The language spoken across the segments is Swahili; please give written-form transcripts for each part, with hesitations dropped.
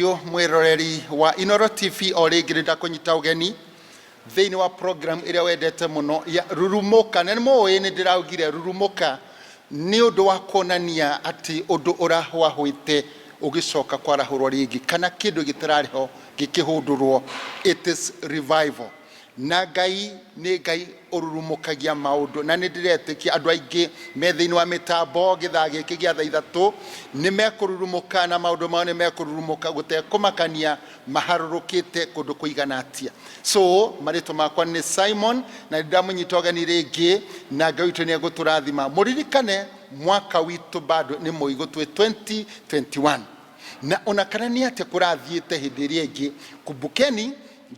Thengio mwiroreri wa Inoro TV o ringi nda kunyita ugeni thiini wa program iria wendete muno ya Rurumuka. Na nimoi ni ndiraugire Rurumuka ni undu wa kuonania ati undu urahwahwite ugicoka kwarahurwo ringi kana kindu gitirariho gikihundurwo. It is revival. Na Ngai ni Ngai ururumukagia maundu, na nindiretikia andu aingi me thiini wa mitambo githaa giki gia thaa ithatu ni mekururumuka na maundu mao ni mekururumuka gutekumakania maharurukite kundu kuigana atia. So marito makwa ni Simon na ndamunyita ugeni ringi na Ngai witu ni eguturathima. Muririkane mwaka witu bado ni muigo twe 2021 na ona kana ni atia kurathiite hindi iri ingi kumbukeni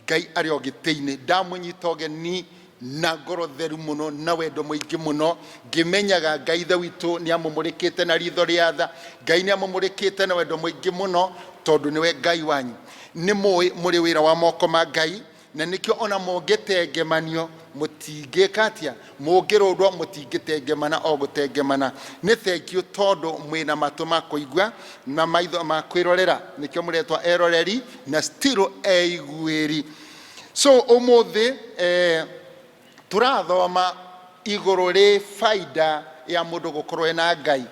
Ngai ari o gitiini ndamunyita ugeni na ngoro theru muno na wendo muingi muno ngimenyaga Ngai ithe witu ni amumurikite na ritho ria tha. Ngai ni amumurikite na wendo muingi muno tondu niwe Ngai wanyu. Ni muri wira wa moko ma Ngai na nikio ona mungitengemanio mutingikatia mungirundwo mutingitengemana o gutengemana. Ni thank you tondu mwina matu ma kuigwa na maitho ma kwirorera nikio muretwa eroreri na still eigwiri. So umuthi turathoma iguru ri faida ya mundu gukorwo ena Ngai.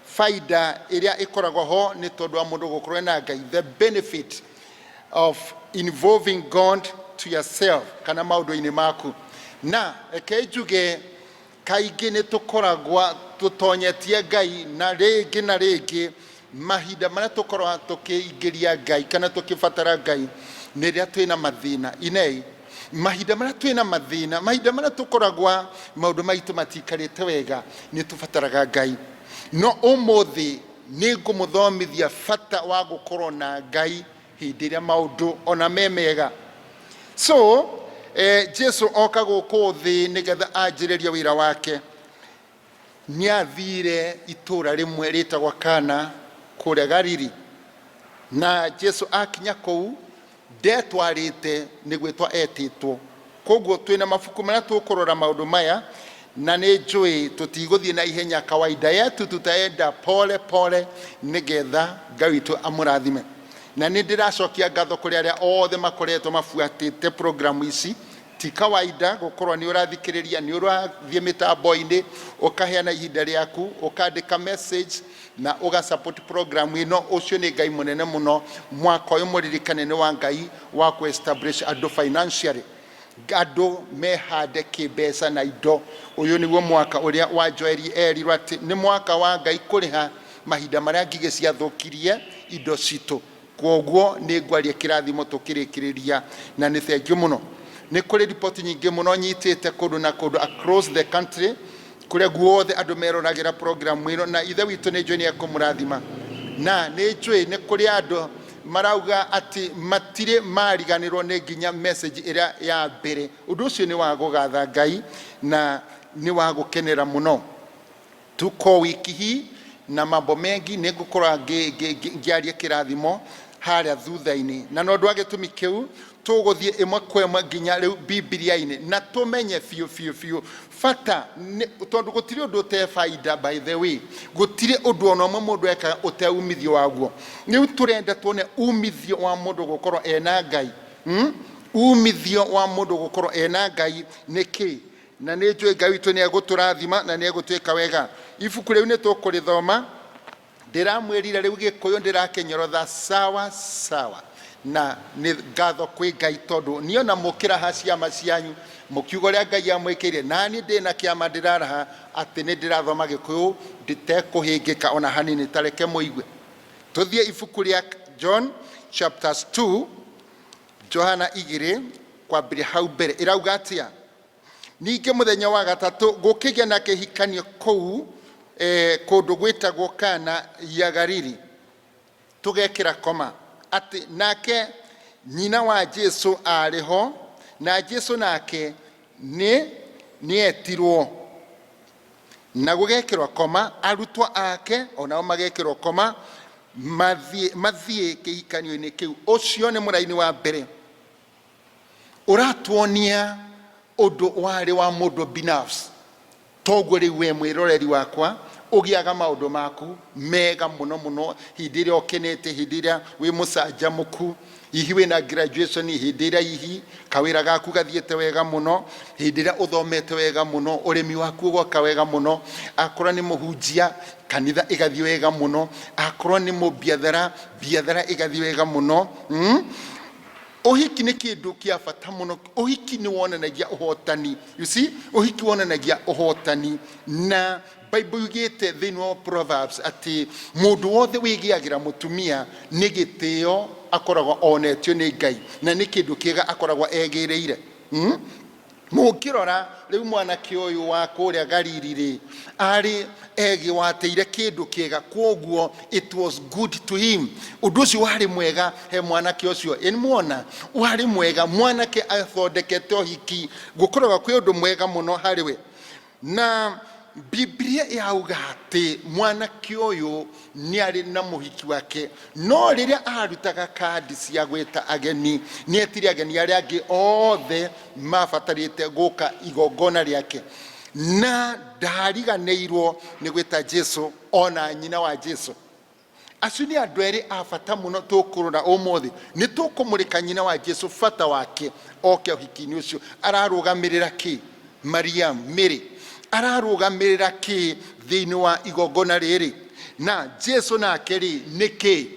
Faida iria ikoragwo ho ni tondu wa mundu gukorwo ena Ngai, the benefit of involving God to yourself kana maundu-ini maku. Na ekejuge kaingi ni tukoragwa tutonyetie Ngai na ringi mahinda maria tukorwa tukiingiria Ngai kana tukibatara Ngai ni ria twina mathina inei. Mahinda maria twina mathina, mahinda maria tukoragwa maundu maitu matikarite wega ni tubataraga Ngai. No umuthi ni ngumuthomithia bata wa gukorwo na Ngai hindi ria maundu ona memega. So Jesu oka guku thi nigetha anjiririe wira wake. Ni athire itura rimwe ritagwa Kana kuria Galili, na Jesu akinya kou ndetwarite ni gwitwa etitwo. Koguo twina mabuku maria tukurora maundu maya na ni njui tutiguthie na ihenya kawaida yetu, tutaenda pole pole nigetha Ngai witu amurathime. Na ni ndiracokia ngatho kuri aria othe makoretwo mafuatite programu ici. Ti kawaida gukorwo ni urathikiriria, ni urathie mitambo-ini ukaheana ihinda riaku ukandika message na uga support program ino. Ucio ni Ngai munene muno. Mwaka uyu muririkane ni wa Ngai wa ku establish andu financially, andu mehande kibesa na indo. Uyu niguo mwaka uria wa Joeli erirwo ati ni mwaka wa Ngai kuriha mahinda maria ngige ciathukirie indo citu. Koguo ni ngwaria kirathimo tukirikiriria na ni thank you muno. Ni kuri report nyingi muno nyitite kundu na kundu across the country kuria guothe andu meroragira program ino, na ithe witu ni njui ekumurathima. Na ni njui ni kuri andu marauga ati matire mariganirwo ni nginya message iria ya mbere. Undu ucio ni wa gugatha Ngai na ni wa gukenera muno. Tuko wiki hii na mambo mengi ni ngukora ngiaria kirathimo haria thutha-ini, na no ndwage tumi kiu tuguthie imwe kwa imwe nginya riu Biblia-ini na tumenye fiu fata tondu gutiri undu te faida. By the way, gutiri undu ona umwe mundu eka uteumithio waguo. Riu turenda tuone umithio wa mundu gukorwo ena Ngai. Umithio wa mundu gukorwo ena Ngai niki? Na ni njui Ngai witu ni eguturathima na ni egutwika wega. Ibuku riu ni tukurithoma, ndiramwirire riu Gikuyu ndirakenyorotha sawa sawa, na ni ngatho kwi Ngai tondu niona mukira haciama cianyu mukiugo ria Ngai amwikire, nani ndina kiama ndiraraha ati ni ndirathoma Gikuyu nditekuhingika ona hanini. Tareke muigwe tuthie ibuku ria John chapters 2, Johana 2 kwambia hau mbere irauga atia: ninge muthenya wa gatatu gukigia na kihikanio kou kundu gwitagwo Kana ya Galili, tugekira koma ati nake nyina wa Jesu ariho, na Jesu nake ni etirwo, na gugekirwa koma arutwa ake onao magekirwo koma mathie kihikanio-ini kiu. Ucio ni muraini wa mbere uratuonia undu wari wa mundu binafsi. Toguo riu we mwiroreri wakwa ugiaga maundu maku mega muno muno hindi ria ukenete hindi ria wi mucanjamuku ihi wina graduation hindi ria ihi kawira gaku gathiete wega muno hindi ria uthomete wega muno urimi waku ugoka wega muno akorwo ni muhunjia kanitha igathie wega muno akorwo ni mubiathara igathie wega muno uhiki ni kindu kia bata muno uhiki ni wonanagia uhotani you see uhiki wonanagia uhotani na Bible yugite thini wa Proverbs ati mundu wothe wigiagira mutumia ni gitio akoragwo onetio ni Ngai na ni kindu kiega akoragwo egireire mukirora riu mwanake uyu wa kuria Galili ri ari egi wateire kindu kiega koguo it was good to him undu ucio wari mwega he mwanake ucio ni muona wari mwega mwanake athondekete uhiki gukoragwo kwi undu mwega muno hariwe na Biblia yauga ati mwanake uyu ni ari na muhiki wake no riria arutaga kadi cia gwita ageni ni etire ageni aria angi othe mabatarite guka igongona riake na ndariganeirwo ni gwita Jesu ona nyina wa Jesu acio ni andu eri abata muno tukurura umuthi ni tukumurika nyina wa Jesu bata wake oke uhiki-ini ucio ararugamirira ki Mariam Mary ararugamirira ki thini wa igongona riri na Jesu nake ri niki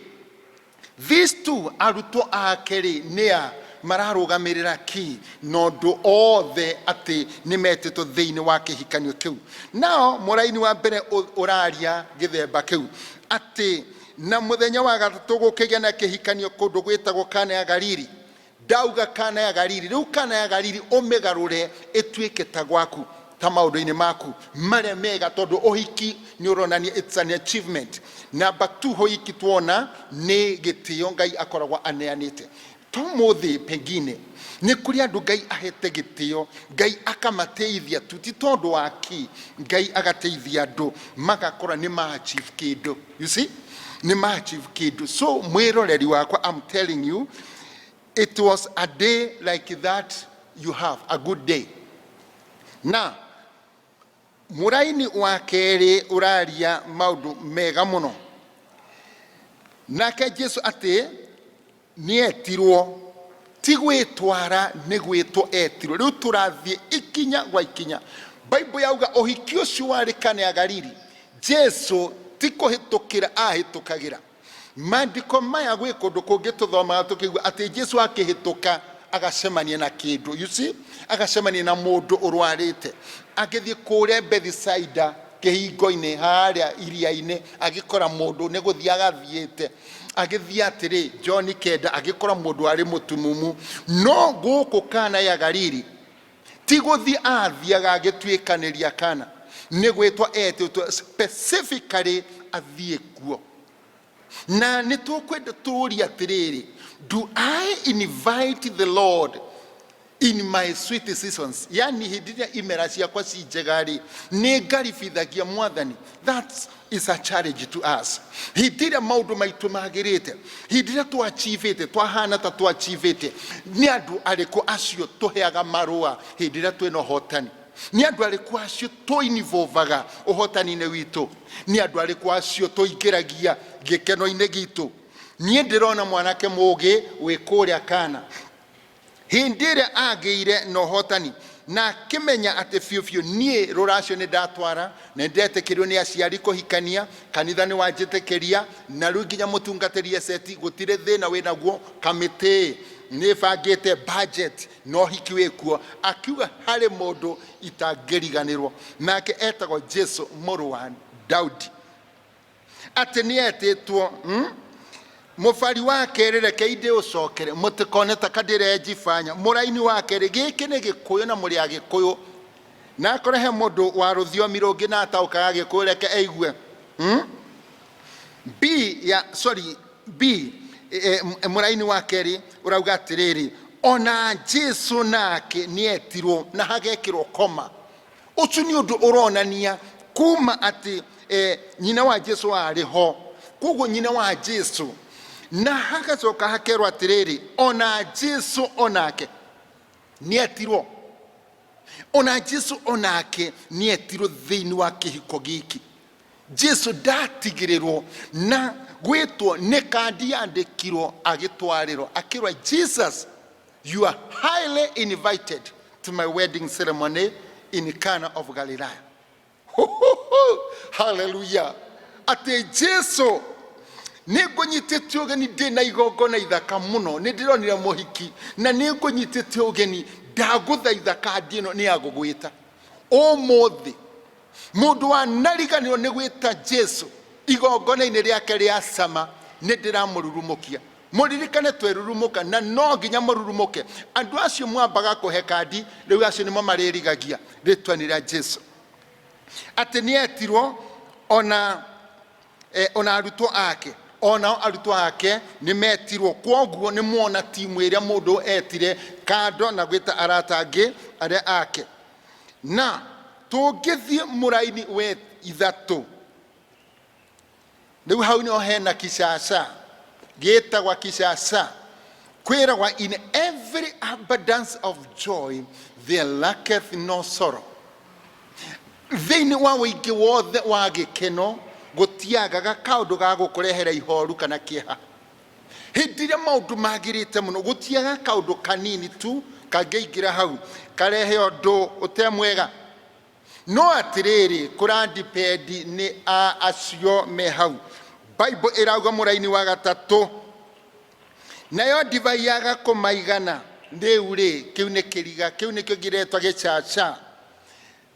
these two aruto akeri nia mararugamirira ki nondu othe ati nimetito thini wa kihikanio kiu nao muraini wa mbere uraria githemba kiu ati na muthenya wa gatatu gukigia na kihikanio kundu gwitagwo Kana ya Galili dauga Kana ya Galili riu Kana ya Galili umegarure etwike ta gwaku ta maundu-ini maku maria mega tondu uhiki ni uronania it's an achievement number 2 hoiki tuona ni gitio Ngai akoragwo aneanite tomuthi pengine ni kuri andu Ngai ahete gitio Ngai akamateithia tuti tondu waki Ngai agateithia andu magakora ni ma-achieve kindu you see ni ma-achieve kindu so mwiroreri wakwa I'm telling you it was a day like that you have a good day na muraini wa keri uraria maundu mega muno nake Jesu ati ni etirwo ti gwitwara ni gwitwo etirwo riu turathie ikinya gwa ikinya Bible yauga uhiki ucio wari Kana ya Galili Jesu ti kuhitukira ahitukagira mandiko maya gwi kundu kungi tuthoma tukigwa ati Jesu akihituka agacemania na kindu you see agacemania na mundu urwarite agithie kuria Bethsaida kihingo-ini haria iria-ini agikora mundu ni guthia gathiete agithia atiri John kenda agikora mundu ari mutumumu no guku Kana ya Galili ti guthia athiaga agitwikaniria Kana ni gwitwa etitwo specifically athie kuo na nitukwenda turia atiriri do I invite the Lord in my sweet seasons yani hidiria imera ciakwa ci njegari ni ngaribithagia Mwathani that is a challenge to us hidiria maundu maitu magirite hidiria tu achievete twahana ta tu achievete ni andu ariku acio tuheaga marua hidiria twino hotani ni andu ariku acio tu involvaga uhotani-ini witu ni andu ariku acio tuingiragia gikeno-ini gitu nie ndirona mwanake mugi wi kuria Kana hindire ageire no hotani na kimenya ati fiu nie ruracio ni ndatwara na ndetekirio ni aciari kuhikania kanitha ni wanjitekeria na riu nginya mutungatiri seti gutire thina winaguo kamite ni bangite budget no hiki wikuo akiuga hari mundu itangiriganirwo nake etagwo Jesu muru wa Daudi ati ni etitwo mufari wake reke ide ucokere mutikone takadire jifanya muraini wake giki ni gikuyu na muri agikuyu na akore he mundu wa ruthiomi rungi na ataukaga gikuyu reke aigue muraini wake ri urauga atiriri ona Jesu nake ni etirwo na hagekirwo koma ucu ni undu uronania kuma ati nyina wa Jesu ari ho kugo nyina wa Jesu na hagacoka hakerwo atiriri ona Jesu onake ni etirwo ona Jesu onake ni etirwo thiini wa kihiko giki Jesu ndatigirĩrwo na gwĩtwo nĩ kandi yandĩkirwo agĩtwarĩrwo akĩrwo Jesus, you are highly invited to my wedding ceremony in Cana of Galilee. Hallelujah. Ate Jesu nĩngũnyitĩte ũgeni ndĩna igongona ithaka mũno, nĩndĩronire mũhiki na nĩngũnyitĩte ũgeni, ndagũthaitha kandi ĩno nĩ yagũgwĩta ũmũthĩ. Mũndũ wanariganĩrwo nĩ gwĩta Jesu igongona-inĩ rĩake rĩa sama, nĩndĩramũrurumũkia. Mũririkane twerurumũka na no nginya mũrurumũke. Andũ acio mwambaga kũhe kandi, rĩu acio nĩmo marĩrigagia rĩtwa-inĩ rĩa Jesu. Atĩ nĩetirwo ona arutwo ake, ona arutwo ake nĩmetirwo. Kwoguo nĩmuona timu ĩrĩa mũndũ etire kando na gwĩta arata angĩ arĩa ake. Na tũngĩthiĩ mũraini we ithatũ, rĩu hau nĩho hena kĩcaca gĩtagwa kĩcaca. Kwĩragwa in every abundance of joy there lacketh no sorrow. Thĩinĩ wa wĩingĩ wothe wa gĩkeno gũtiagaga kaũndũ ga gũkũrehera ihoru kana kĩeha. Hĩndĩ ĩrĩa maũndũ magĩrĩte mũno gũtiaga kaũndũ kanini tu kangĩingĩra hau karehe ũndũ ũtemwega. No atĩrĩrĩ, kũrandipendi nĩ acio me hau. Bible ĩrauga mũraini wa gatatũ, nayo ndivai yaga kũmaigana. Rĩu rĩ, kĩu nĩ kĩriga, kĩu nĩkĩo gĩretwo gĩcaca.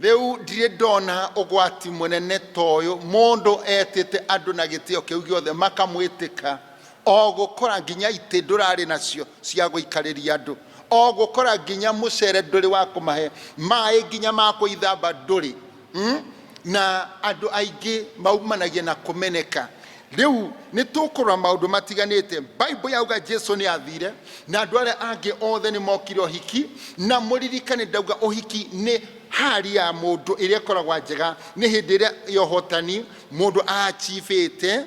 Rĩu ndirĩ ndona ũgwati mũnene toyo, mũndũ etĩte andũ na gĩtĩo kĩu gĩothe makamwĩtĩka, o gũkora nginya itĩ ndũrarĩ nacio cia gũikarĩria andũ, o gũkora nginya mũcere ndũrĩ wa kũmahe, maĩ nginya ma kwĩthamba ndũrĩ. Na andũ aingĩ maumanagia na kũmeneka. Rĩu nĩtũkũrora maũndũ matiganĩte. Bible yauga Jesu nĩ athire na andũ arĩa angĩ othe nĩ mokire ũhiki, na mũririkane ndauga ũhiki nĩ hali ya mũndũ ĩrĩa ĩkoragwo njega, nĩ hĩndĩ ĩrĩa yohotani mũndũ achivĩte.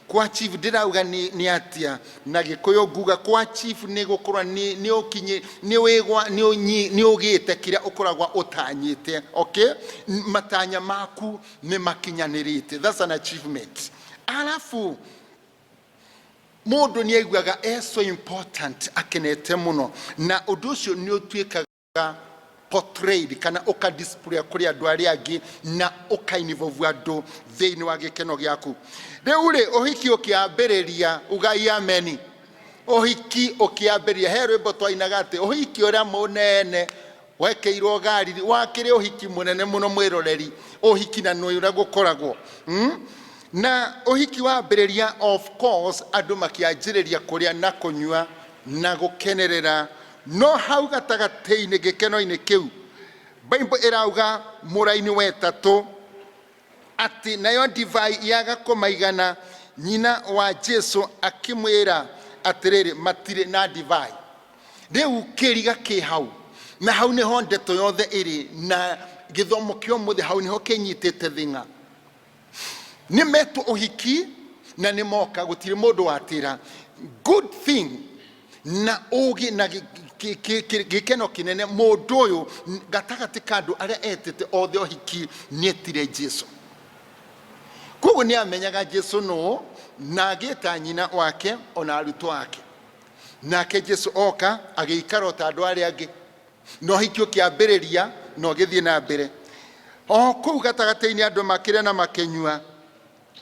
Kwa chief ndĩrauga nĩ atia na gĩkũyũ nguga kwa chief nĩ gũkorwo nĩ ũkinye nĩ wĩgwa nĩ ũgĩte kĩrĩa ũkoragwo ũtanyĩte. Okay, matanya maku nĩ makinyanĩrĩte. That's an achievement. Alafu mũndũ nĩ aiguaga so important, akenete mũno, na ũndũ ũcio nĩ ũtuĩkaga portrayed kana ũkadisplay kũrĩ andũ arĩa angĩ na ũkainvolve andũ thĩinĩ wa gĩkeno gĩaku. Rĩu rĩ, ũhiki ũkĩambĩrĩria ugai ameni. Ũhiki ũkĩambĩrĩria, he rwĩmbo twainaga atĩ ũhiki ũrĩa mũnene wekĩirwo ngari, wakĩrĩ ũhiki mũnene mũno mwĩroreri, ũhiki na nĩ ũrĩa gũkoragwo. Na ũhiki wambĩrĩria, of course andũ makĩanjĩrĩria kũrĩa na kũnyua na gũkenerera. No hau gatagatĩ-inĩ gĩkeno-inĩ kĩu, Bible ĩrauga mũraini wetatũ atĩ nayo divai yaga kũmaigana, nyina wa Jesu akĩmwĩra atĩrĩrĩ, matirĩ na divai. Rĩu kĩriga kĩ hau, na hau nĩho ndeto yothe ĩrĩ, na gĩthomo kĩa ũmũthĩ hau nĩho kĩnyitĩte thĩng'a. Nĩ metwo ũhiki na nĩ moka, gũtirĩ mũndũ watĩra. Good thing na ũgĩ na gĩkeno kĩnene, mũndũ ũyũ gatagatĩ ka andũ arĩa etĩte othe ũhiki nĩetire Jesu. Koguo nĩ amenyaga Jesu no, na agĩta nyina wake ona arutwo ake. Nake Jesu oka agĩikara ta andũ arĩa angĩ, no ũhiki ũkĩambĩrĩria no gĩthiĩ na mbere. O kũu gatagatĩ-inĩ andũ makĩrĩa na makĩnyua.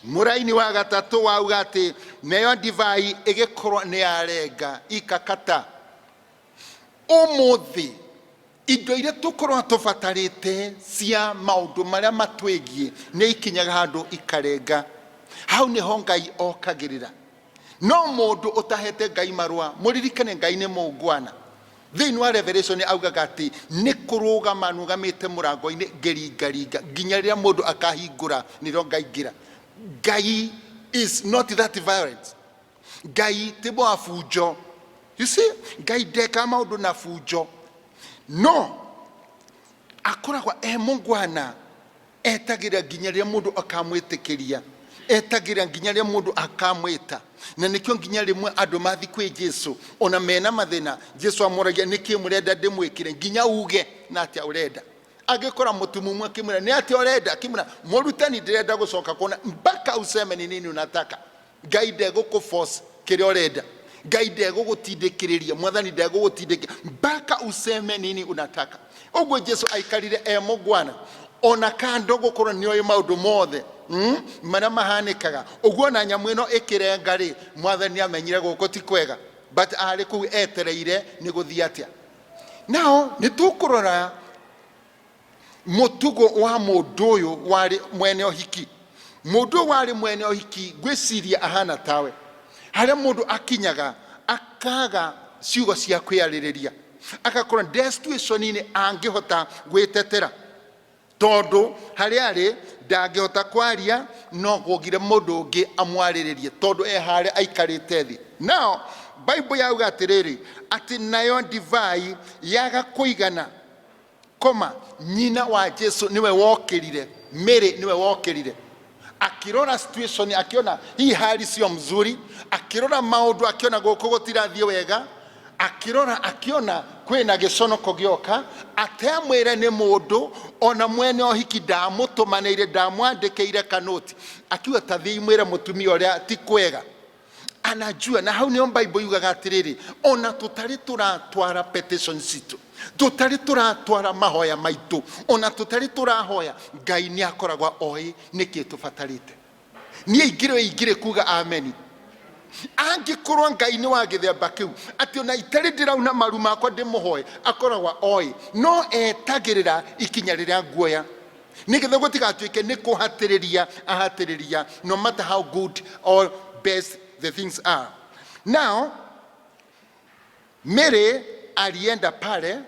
Mũraini wa gatatũ wauga atĩ nayo divai ĩgĩkorwo nĩ yarenga ikakata. Ũmũthĩ indo iria tũkorwo tũbatarĩte cia maũndũ marĩa matwĩgiĩ nĩ ikinyaga handũ ikarenga. Hau nĩho Ngai okagĩrĩra. No mũndũ ũtahete Ngai marũa, mũririkane Ngai nĩ mũngwana. Thĩinĩ wa Revelation augaga atĩ nĩ kũrũgama nũgamĩte mũrango-inĩ ngĩringaringa nginya rĩrĩa mũndũ akahingũra nĩrĩo ngaingĩra. Ngai is not that violent. Ngai ti wa fujo. You see, Ngai ndeka maũndũ na fujo. No, akoragwo mũngwana, etagĩra nginya rĩrĩa mũndũ akamwĩtĩkĩria, etagĩra nginya rĩrĩa mũndũ akamwĩta. Na nĩkĩo nginya rĩmwe andũ mathi kwĩ Jesu ona mena mathĩna, Jesu amũragia nĩkĩ mũrenda ndĩmwĩkĩre, nginya uge na atĩa ũrenda. agikora mutumumu akimura ni ati orenda akimura murutani ndirenda gucoka kuona mpaka useme ni nini unataka. Ngai ndegũkũforce kĩrĩa ũrenda. Ngai ndegũgũtindĩkĩrĩria, mwathani ndegũgũtindĩkĩrĩria mpaka useme nini unataka. Ũguo Jesu aikarire mũgwana ona kando gũkorwo nĩoĩ maũndũ mothe marĩa mahanĩkaga. Ũguo na nyamũ ĩno ĩkĩrenga rĩ, mwathani amenyire gũkũ ti kwega, but arĩ kũu etereire nĩ gũthiĩ atĩa. Now nĩtũkũrora mũtugo wa mũndũ ũyũ warĩ mwene ũhiki. Mũndũ warĩ mwene ũhiki gwĩciria ahana tawe, harĩa mũndũ akinyaga akaga ciugo cia kwĩarĩrĩria, agakorwo situation-inĩ angĩhota gwĩtetera, tondũ harĩa arĩ ndangĩhota kwaria, no gũgire mũndũ ũngĩ amwarĩrĩrie tondũ harĩa aikarĩte thĩ. Now Bible yauga atĩrĩrĩ, atĩ nayo divai yaga kũigana, nyina wa Jesu niwe wokĩrire, Mary niwe wokĩrire. Akirora situation, akiona hii hali sio mzuri, akirora maundu, akiona gũkũ gũtirathiĩ wega, akiona kwĩna gĩconoko gĩoka, atemwĩre nĩ mũndũ ona mwene ũhiki ndamũtũmanĩire, ndamwandĩkĩire kanoti, akiuga ta thiĩ mwĩre mũtumia ũrĩa ti kwega. Anajua, na hau nĩo Bible yugaga atĩrĩrĩ, ona tũtarĩ tũratwara petition citũ, tũtarĩ tũratwara mahoya maitũ, ona tũtarĩ tũrahoya, Ngai nĩ akoragwa oĩ nĩkĩ tũbatarĩte. Niĩ ingĩrĩ kuga ameni. Angĩkorwo Ngai nĩ wa gĩthemba kĩu atĩ ona itarĩ ndĩrauna maru makwa ndĩmũhoe, akoragwa oĩ, no etagĩrĩra ikinya rĩrĩa nguoya, nĩgetha gũtigatuĩke nĩ kũhatĩrĩria ahatĩrĩria, no matter how good or best the things are. Now Mary alienda pale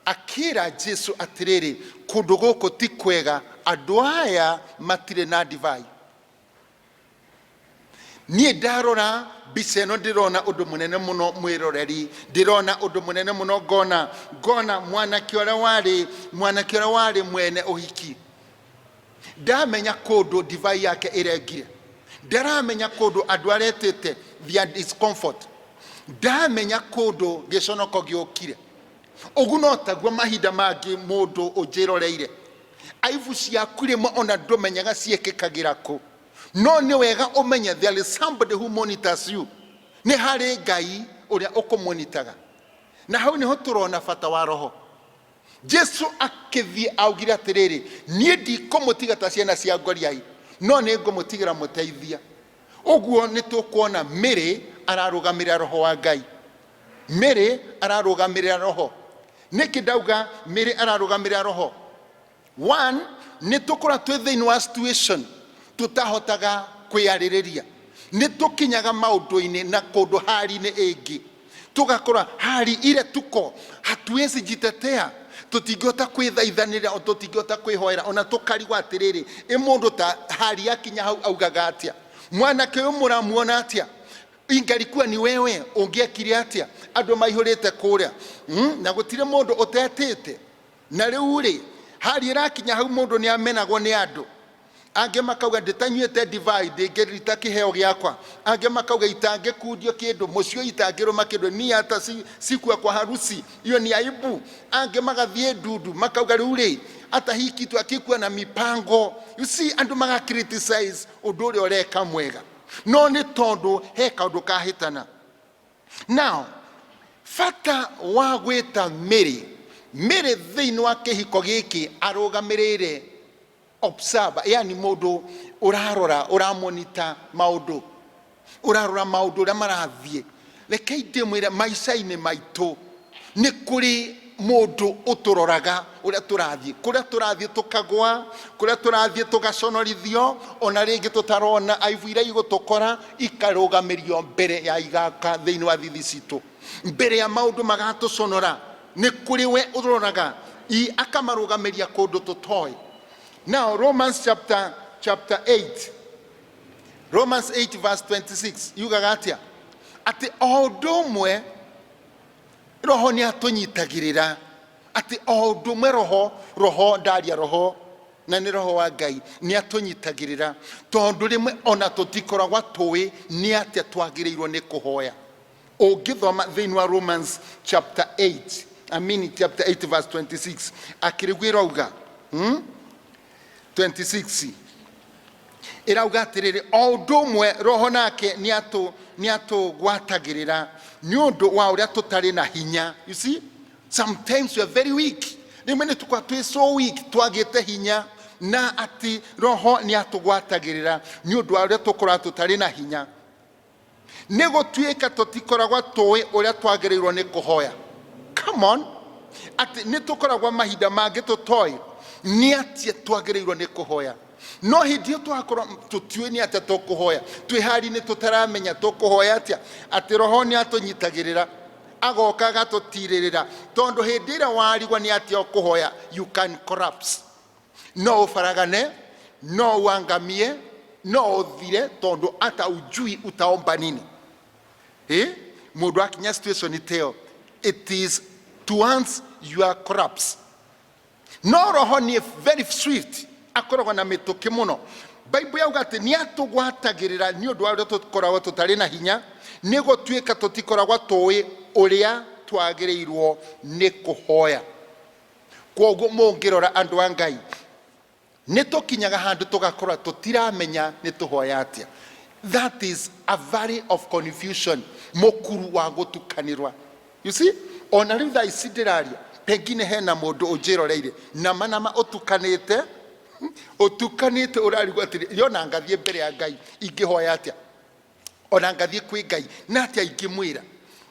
akira Jesu atĩrĩrĩ, kũndũ gũkũ ti kwega, andũ aya matirĩ na divai. Niĩ ndarora mbica ĩno ndĩrona ũndũ mũnene mũno mwĩroreri, ndĩrona ũndũ mũnene mũno, ngona mwanake ũrĩa warĩ mwene ũhiki. Ndamenya kũndũ divai yake ĩrengire, ndaramenya kũndũ andũ aretĩte their discomfort, ndamenya kũndũ gĩconoko gĩokire. Ũguo no taguo mahinda mangĩ mũndũ ũnjĩroreire, aibu ciaku rĩmwe ona ndũmenyaga ciĩkĩkagĩra kũ, no nĩ wega ũmenye there is somebody who monitors you. Nĩ harĩ Ngai ũrĩa ũkũmonitaga, na hau nĩho tũrona bata wa roho. Jesu akĩthiĩ augire atĩrĩrĩ, niĩ ndikũmũtiga ta ciana cia ngoriai, no nĩ ngũmũtigĩra mũteithia. Ũguo nĩ tũkuona Mary ararũgamĩrĩra roho wa Ngai. Mary ararũgamĩrĩra roho. Nĩkĩ ndauga Mary ararũgamĩrĩra roho? One, nĩ tũkora twĩ thĩinĩ wa situation tutahotaga kwĩarĩrĩria, nĩ tũkinyaga maũndũ-inĩ na kũndũ hali-inĩ ĩngĩ, tũgakora hali ile tuko hatuwezi jitetea, tutingĩhota kwĩthaithanĩra, o tutingĩhota kwĩhoera, ona tũkarigwo atĩrĩrĩ, mũndũ ta hali yakinya hau augaga atĩa, mwanake ũyũ mũramuona atĩa, ingalikuwa ni wewe ũngĩekire atĩa, andũ maihũrĩte kũrĩa, na gũtirĩ mũndũ ũtetĩte, na rĩu rĩ hali ĩrakinya hau mũndũ nĩ amenagwo nĩ andũ. Angĩ makauga ndĩtanyuĩte divai ndĩngĩrita kĩheo gĩakwa, angĩ makauga itangĩkundio kĩndũ, mũciĩ itangĩrũma kĩndũ, ni hata sikua kwa harusi, hiyo ni aibu. Angĩ magathiĩ ndundu makauga rĩu rĩ hata hii kitu akikuwa na mipango. You see, andũ maga criticize ũndũ ũrĩa ũreka mwega, no nĩ tondũ he kaũndũ kahĩtana. Now bata wa gwĩta Mary thĩinĩ wa kĩhiko gĩkĩ arũgamĩrĩire observer, yani mũndũ ũramonita maũndũ, ũrarora maũndũ ũrĩa marathiĩ. Rekei ndĩmwĩre maica-inĩ maitũ nĩ kũrĩ mũndũ ũtũroraga ũrĩa tũrathiĩ tũkagwa, kũrĩa tũrathiĩ tũgaconorithio, ona rĩngĩ tũtarona aibu iria igũtũkora ikarũgamĩrio mbere ya igaka thĩinĩ wa thithi citũ, mbere ya maũndũ magatũconora. Nĩ kũrĩ we ũroraga akamarũgamĩria kũndũ tũtoĩ. Now Romans chapter 8, Romans 8 verse 26 yugaga atĩa, atĩ o ũndũ ũmwe roho nĩ atũnyitagĩrĩra, atĩ o ũndũ ũmwe roho ndaria roho na nĩ roho wa Ngai nĩ atũnyitagĩrĩra, tondũ rĩmwe ona tũtikoragwa tũĩ nĩ atĩa twagĩrĩirwo nĩ kũhoya. Ũngĩthoma thĩinĩ wa Romans chapter 8 verse 26 akĩrĩgwĩra auga 26 irauga atiriri o undu umwe roho nake niatu gwatagirira ni undu wa uria tutari na hinya. You see, sometimes we are very weak. Rimwe ni tukwa twi so weak twagite hinya na ati roho niatu gwatagirira ni undu wa uria tukora tutari na hinya. Nego tuika tutikoragwa towe uria twagirirwo ni kuhoya. Come on, ati ni tukoragwa mahinda mangi tutoi ni ati twagirirwo ni kuhoya. No hidio twakora tutue ni ati tukuhoya twihari ni tutaramenya tukuhoya ati roho ni atunyitagirira agoka gatutirira tondu hindira warigwa ni ati okuhoya you can collapse. No faragane, no wangamie, no uthire tondu ata ujui utaomba nini. Mundu akinya situation iteo, it is towards your collapse. No roho ni very swift akoragwa na mituki muno. Bible yauga ati ni atugwatagirira ni undu wa tukoragwa tutari na hinya nigo tuika tutikoragwa towe uria twagirirwo ni kuhoya. Kwoguo mungirora andu a Ngai ni tukinyaga handu tugakora tutiramenya ni tuhoya atia. That is a valley of confusion, mukuru wa gutukanirwa. You see, ona riu tha icidiraria pengine hena mundu unjiroreire nama utukanite urarigwa atiri yona ngathie mbere ya Ngai ingihoya atia, ona ngathie kwi Ngai na atia ingimwira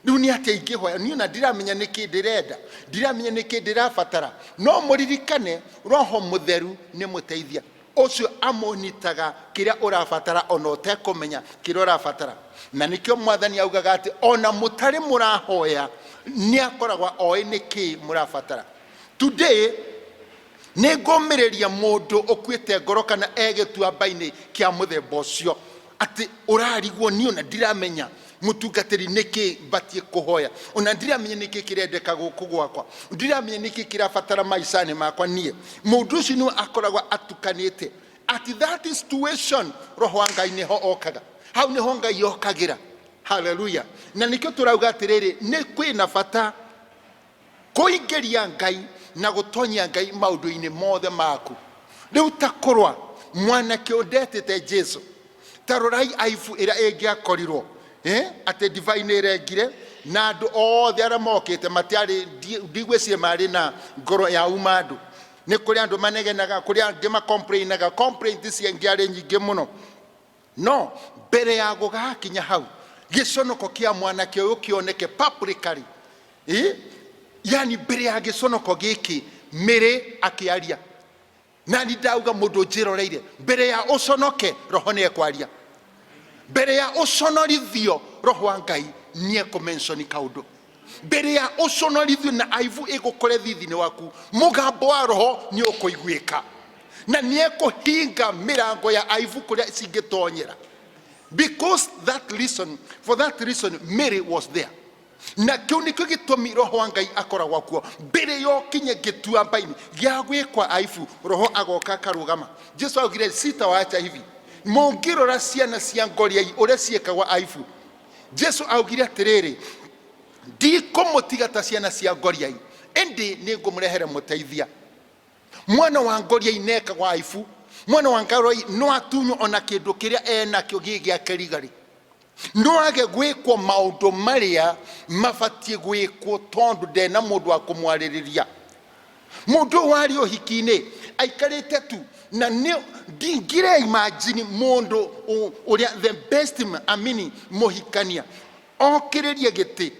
riu ni atia ingihoya ni ona ndiramenya niki ndirenda, ndiramenya niki ndirabatara. No muririkane roho mutheru ni muteithia ucio amonitaga kiria urabatara ona utekumenya kiria urabatara. Na nikio mwathani augaga ati ona mutari murahoya ni akoragwa oi niki murabatara. Today negomereria mundu okwite ngoro kana egetua baine kia muthemba ucio ati urarigwo ni ona ndiramenya mutungatiri niki batie kuhoya, ona ndiramenya niki kirendeka guku gwakwa, ndiramenya niki kirabatara maisani makwa nie. Mundu ucio ni akoragwa atukanite ati that situation roho wa Ngai niho okaga, hau niho Ngai okagira. Hallelujah. Na nikio turauga atiriri ni kwina bata kuingeria Ngai na gutonyia Ngai maundu-ini mothe maku. Riu takorwa mwanake udetete Jesu tarorai aifu ira engiakorirwo ati divine irengire na andu othe aria mokite matiari ndigweciria mari na ngoro ya umandu. Ni kuri andu manegenaga, kuri andu complainaga, complaint ciengiari nyingi muno. No mbere ya gugakinya hau giconoko kia mwanake uyu kioneke publicly, yani mbere ya giconoko giki mere akiaria na ni ndauga mundu njiroreire mbere ya uconoke roho ni ekwaria, mbere ya uconorithio roho wa Ngai ni ekumenshoni kaundu, mbere ya uconorithio na aivu igukore thithini waku mugambo wa roho ni ukuiguika na ni ekuhinga mirango ya aivu kuria cingitonyera. Because for that reason Mary was there. Na kiu nikio gitumi roho wa Ngai akoragwa kuo mbere yo kinye gitua baini gya gwikwa aifu roho agoka karugama. Jesu augire sitawaacha hivi mungirora ciana cia ngoriai uria ciekagwa aifu. Jesu augire atiriri ndikumutiga ta ciana cia ngoriai endi ningumrehere muteithia. Mwana wa ngoriai nekagwa aifu, mwana wa ngoriai no atunyo ona kindu kiria ena kio gigia kerigari. No age gwikwo maundu maria mabatie gwikwo tondu ndena mundu wa kumwaririria. Mundu wari uhikine aikarite tu na ndingire imagine mundu uria the best muhikania okiriria giti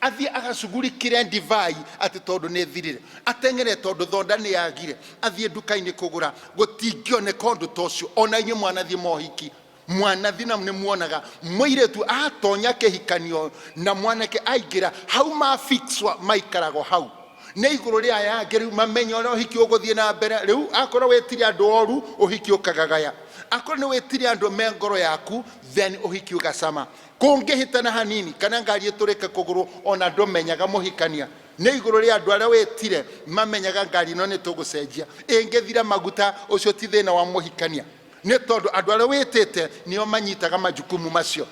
athie agacugurikire divai ati tondu ni thirire, atengere tondu thonda ni yagire, athie nduka-ini kugura gutingioneka undu tocio. Ona inyu mwanathie mohiki mwanathi na ni muonaga mwiretu atonya kehikanio na mwanake aingira hau mafixwa maikarago hau ne iguru ria yangiru mamenyo ora uhiki uguthie na mbere. Riu akora wetiri andu oru uhiki ukagagaya, akora ni wetiri andu mengoro yaku then uhiki ugasama. Kungihitana hanini kana ngari iturike kuguru ona ndomenyaga muhikania ne iguru ria andu aria wetire mamenyaga ngari no ni tugucenjia ingethira maguta ucio ti thina wa muhikania ne tondu andu aria wetete nio manyitaga majukumu macio.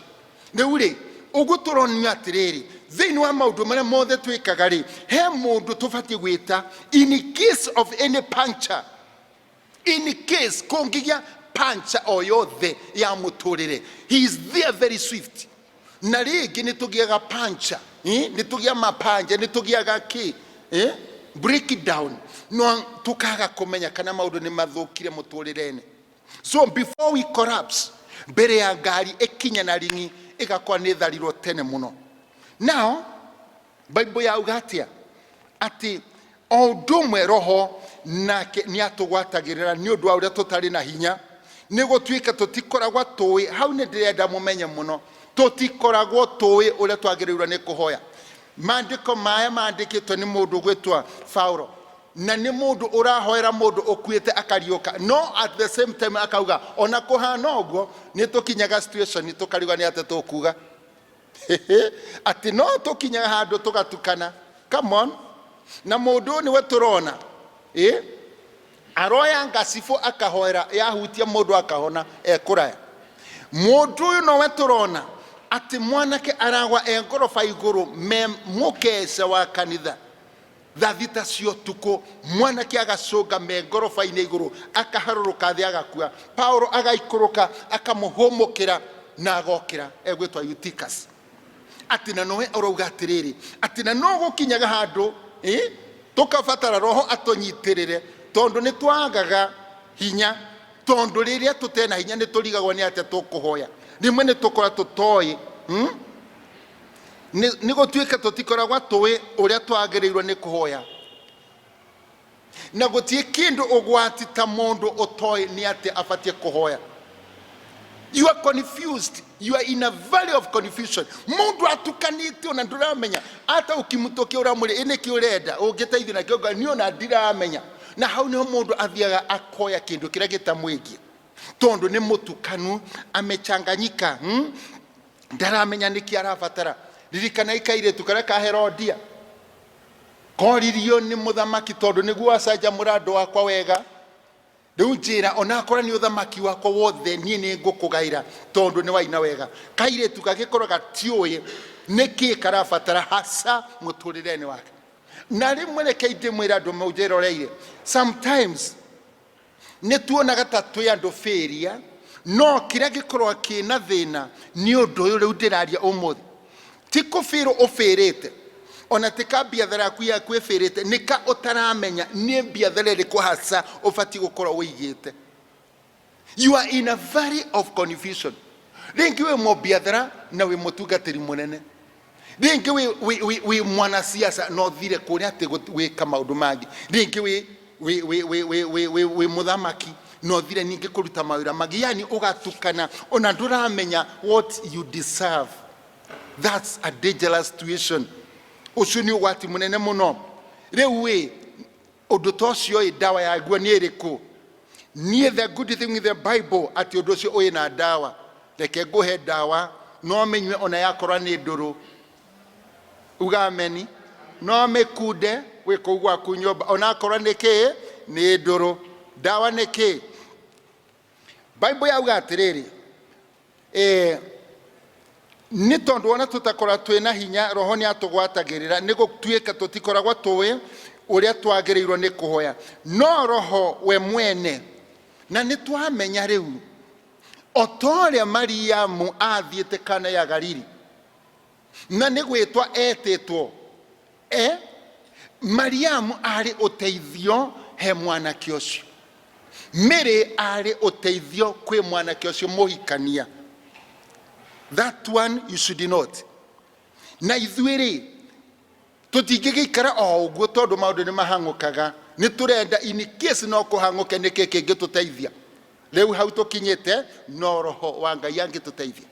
Riu ri uguturonia atiriri thĩinĩ wa maũndũ marĩa mothe twĩkaga rĩ, he mũndũ tũbatiĩ gwĩta in case of any puncture, in case kũngĩgĩa puncture o yothe ya mũtũrĩre, he is there very swift. Na rĩngĩ nĩ tũgĩaga puncture, nĩ tũgĩa mapanja, nĩ tũgĩaga kĩ, breakdown, no tũkaga kũmenya kana maũndũ nĩ mathũkire mũtũrĩre-inĩ. So before we collapse, mbere ya ngari ĩkinya na ringi ĩgakorwo nĩ tharirwo tene mũno. Now, Bible yauga atĩa? Atĩ o ũndũ ũmwe Roho nake nĩ atũgwatagĩrĩra nĩ ũndũ wa ũrĩa tũtarĩ na hinya, nĩ gũtuĩka tũtikoragwo tũĩ, hau nĩ ndĩrenda mũmenye mũno, tũtikoragwo tũĩ ũrĩa twagĩrĩirwo nĩ kũhoya. Maandĩko maya maandĩkĩtwo nĩ mũndũ gwĩtwo Paulo, na nĩ mũndũ ũrahoera mũndũ ũkuĩte akariũka, no at the same time akauga ona kũhana ũguo nĩ tũkinyaga situation tũkarigwo nĩ atĩ tũkuga atĩ no tũkinyaga handũ tũgatukana. Come on. Na mũndũ nĩwe tũrona aroya ngacibũ akahoera, yahutia mũndũ akahona ekũraya. Mũndũ ũyũ nowe tũrona atĩ mwanake aragwa ngoroba igũrũ me mũkece wa kanitha, thaa thita cia ũtukũ, mwanake agacũnga me ngoroba-inĩ igũrũ, akaharũrũka thĩ agakua. Paulo agaikũrũka akamũhũmũkĩra na agokĩra, egwĩtwa Eutychus. Atĩ na nowe ũrauga atĩrĩrĩ, atĩ na no gũkinyaga handũ tũkabatara Roho atũnyitĩrĩre, tondũ nĩ twagaga hinya, tondũ rĩrĩa tũtena hinya nĩ tũrigagwo nĩ atĩ tũkũhoya. Rĩmwe nĩ tũkora tũtoĩ, nĩ gũtuĩka tũtikoragwo tũĩ ũrĩa twagĩrĩirwo nĩ kũhoya. Na gũtirĩ kĩndũ ũgwati ta mũndũ ũtoĩ nĩ atĩ abatiĩ kũhoya. You are confused. You are in a valley of confusion. Mundu atukanĩte ona ndũramenya. Hata ũkimũtũkia ũramũrĩ nĩkĩ ũrenda, ũngĩteithio na kĩonga niĩ ona ndiramenya. Na hau nĩho mũndũ athiaga akoya kĩndũ kĩrĩa gĩtamwĩgiĩ, tondũ nĩ mũtukanu, amechanganyika, ndaramenya nĩkĩ arabatara. Ririkana ikairĩtu karĩa ka Herodia koririo nĩ mũthamaki tondũ nĩguo acanjamũra andũ akwa wega. Rĩu njĩra ona akorwo nĩ ũthamaki wakwa wothe niĩ nĩ ngũkũgaĩra tondũ nĩ waina wega. Kairĩtu gagĩkorwo gatiũĩ nĩkĩ karabatara hasa mũtũrĩre-inĩ wake. Na rĩmwe reke ndĩmwĩre andũ mũnjĩroreire, sometimes nĩ tuonaga ta twĩ andũ failure, no kĩrĩa gĩkorwo kĩna thĩna nĩ ũndũ ũyũ rĩu ndĩraria ũmũthĩ. Ti kũbĩrwo ũbĩrĩte, ona tika biathara yaku yaku ĩbĩrĩte, nĩka ũtaramenya nĩ biathara ĩrĩkũ hasa ũbatiĩ gũkorwo wĩigĩte. You are in a valley of confusion. Rĩngĩ wĩ mũbiathara na wĩ mũtungatĩri mũnene, rĩngĩ wĩ mwanasiasa no thire kũrĩa atĩ gwĩka maũndũ mangĩ, rĩngĩ wĩ mũthamaki no thire ningĩ kũruta mawĩra mangĩ, yani ũgatukana ona ndũramenya what you deserve. That's a dangerous situation. Ũcio nĩ ũgwati mũnene mũno. Rĩu wĩ ũndũ ta ũcio dawa yaguo nĩ ĩrĩkũ? Niĩ the good thing with the Bible atĩ ũndũ ũcio ũyĩ na dawa. Reke ngũhe dawa, no menywe ona yakorwo nĩ ndũrũ. Uga ameni. No mĩkunde gwĩka ũguo aku nyũmba ona akorwo nĩ kĩ nĩ ndũrũ. Dawa nĩ kĩ? Bible yauga atĩrĩrĩ, nĩ tondũ ona tũtakora twĩna hinya, Roho nĩ atũgwatagĩrĩra, nĩ gũtuĩka tũtikoragwo tũĩ ũrĩa twagĩrĩirwo nĩ kũhoya. No Roho we mwene, na nĩ twamenya rĩu o ta ũrĩa Mariamu athiĩte Kana ya Galili, na nĩ gwĩtwa etĩtwo, Mariamu arĩ ũteithio he mwanake ũcio. Mary arĩ ũteithio kwĩ mwanake ũcio mũhikania. That one you should note. Na ithuĩ tũtingĩgĩikara o ũguo tondũ maũndũ nĩ mahangũkaga. Nĩ tũrenda in case no kũhangũke nĩkĩ kĩngĩtũteithia. Rĩu hau tũkinyĩte no Roho wa Ngai angĩtũteithia.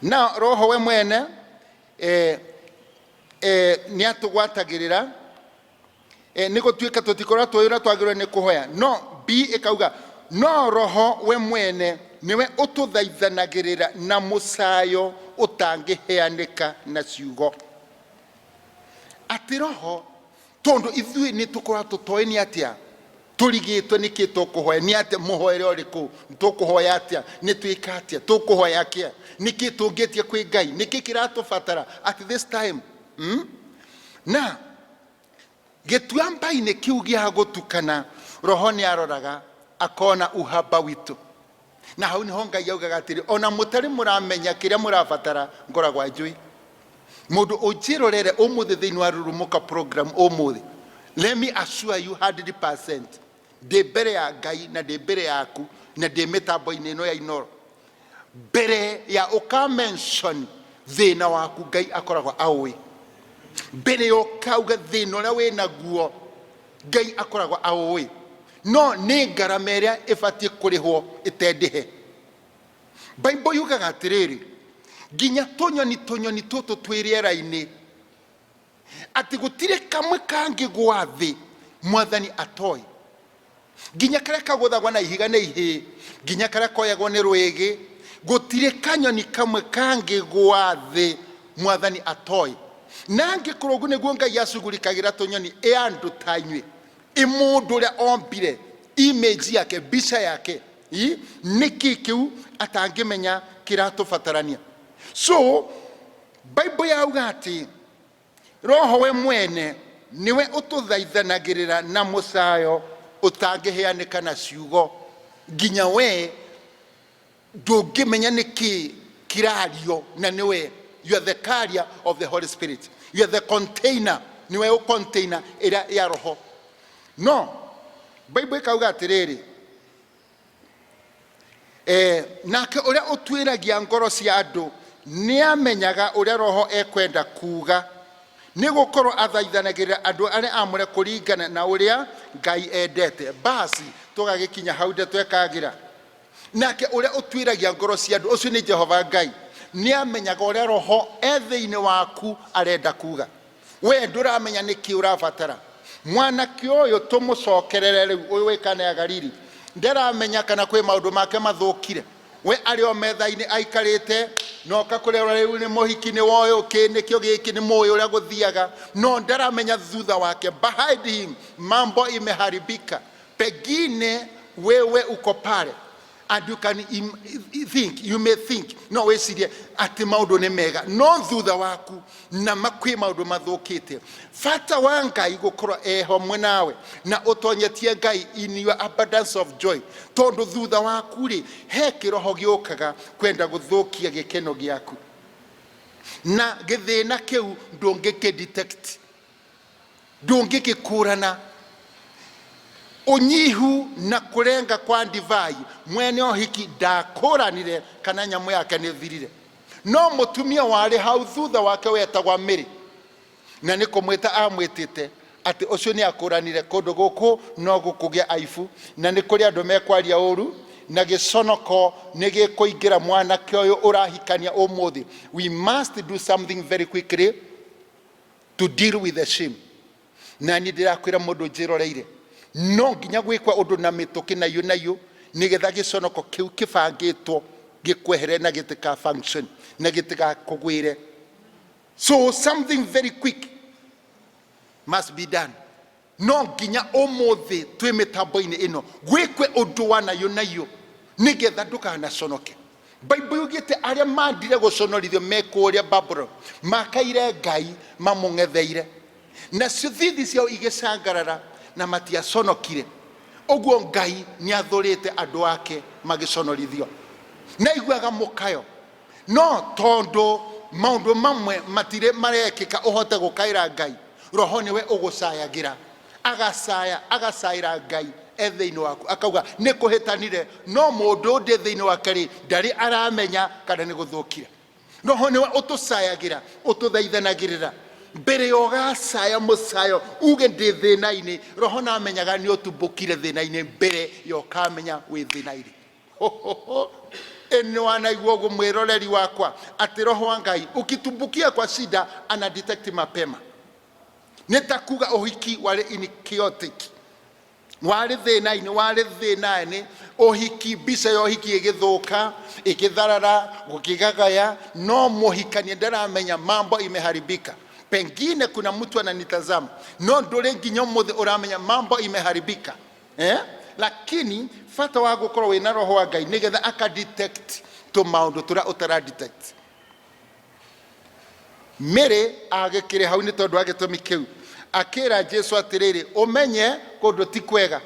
Na Roho we mwene nĩ atũgwatagĩrĩra, nĩ gũtuĩka tũtikorwo tũĩ ũrĩa twagĩrĩirwo nĩ kũhoya. No B ĩkauga no Roho we mwene niwe ũtũthaithanagĩrĩra na mũcayo ũtangĩheanĩka na ciugo. Atĩ Roho tondũ ithuĩ nĩ tũkorwo tũtoĩ nĩ atĩa turigitwe niki tukuhoya ni ate muhoere uriku tukuhoya atia ni twika atia tukuhoya akia niki tungetie kwi Ngai niki kiratubatara at this time na gituambai-ini kiu gia gutukana roho ni aroraga akona uhaba witu na hau niho Ngai augaga atiri ona mutari muramenya kiria murabatara ngoragwa njui mundu ujirorere umuthi thiini wa Rurumuka program umuthi. Let me assure you 100% de bere ya Ngai na de bere yaku na de metambo-ini ino ya Inoro bere ya uka mention thina waku Ngai akoragwa awi bere ukauga thina uria wina guo Ngai akoragwa awi no ni ngarama iria ibatie kurihwo itendihe. Bible yugaga atiriri ginya tunyoni tutu twiriera-ini ati gutire kamwe kangigwa thi mwathani atoi ginya karia kaguthagwa na ihiga na ihi ginya karia koyagwo ni rwigi gutire kanyoni kamwe kangigwa thi mwathani atoi na angikorwo uguo niguo Ngai acugurikagira tunyoni andu tanywe imundu uria ombire image yake bica yake niki kiu atangimenya kiratubatarania. So Bible yauga ati roho we mwene niwe ututhaithanagirira na musayo utangiheanika na ciugo ginya we ndungimenya niki kirario na niwe you are the carrier of the Holy Spirit, you are the container niwe u container ira ya roho. No Bible ikauga atiriri nake uria utwiragia ngoro cia andu ni amenyaga uria roho ekwenda kuga ni gukorwo athaithanagirira andu aria amure kuringana na uria Ngai endete. Basi tugagikinya hau nde twekagira nake uria utwiragia ngoro cia andu ucio ni Jehova Ngai ni amenyaga uria roho thiini waku arenda kuga we nduramenya niki urabatara mwanake uyu tumucokerere riu uyu wikane ya Galili ndaramenya kana kwi maundu make mathukire we ari o metha-ini aikarite no kakurera riu ni muhiki ni woyo kinikio giki ni moyo uria guthiaga no ndaramenya thutha wake behind him mambo imeharibika. Pengine wewe uko pale and you can think, you may think no wecirie ati maundu ni mega no thutha waku na makwi maundu mathukite. Fata wa Ngai gukorwo hamwe nawe na utonyetie Ngai in your abundance of joy tondu thutha waku ri he kiroho giukaga kwenda guthukia gikeno giaku na githina kiu ndungikidetect ndungikikurana unyihu na kurenga kwa divai mwene ohiki ndakuranire kana nyamu yake ni thirire no mutumia wari hau thutha wake wetagwa Mary na niko mwita amwitite ati ucio ni akuranire kundu guku no gukugia aifu na ni kuri andu mekwaria uru na giconoko ni gikuingira mwanake uyu urahikania umuthi. We must do something very quickly to deal with the shame. Na ni ndirakwira mundu njiroreire no nginya gwikwa undu na mituki nayo nigetha giconoko kiu kibangitwo gikwehere na gitika function na gitika kugwire. So something very quick must be done. No nginya umuthi twi mitambo-ini ino gwikwe undu wa nayo nigetha ndukanaconoke. Bible yugite aria mandire guconorithio mekuria Babylon makaire Ngai mamung'etheire na ciothithi ciao igicangarara na matiaconokire uguo Ngai ni athurite andu ake magiconorithio na iguaga mukayo no tondu maundu mamwe matire marekika uhote gukaira Ngai roho niwe ugucayagira agacaira Ngai thiini waku akauga ni kuhitanire no mundu ndi thiini wake ri ndari aramenya kana ni guthukire roho niwe utucayagira ututhaithanagirira mbere yogacaya mucayo uge ndi thina-ini roho na amenyaga ni utumbukire thina-ini mbere yokamenya wi thina-ini. Eni wanaigua uguo mwiroreri wakwa ati roho wa Ngai ukitumbukia kwa shida ana detect mapema. Nitakuga uhiki wale in chaotic wale thina-ini wale thina-ini uhiki bisa yo hiki igithuka ikitharara gukigagaya no muhikania ndaramenya mambo imeharibika. Pengine kuna mtu ananitazama no ndore nginya muthi uramenya mambo imeharibika lakini fata wa gukorwo wina roho wa Ngai nigetha aka detect to maundu tura utara detect. Mere agekire hau ni tondu agitumi kiu akira Jesu atiriri umenye kundu ti kwega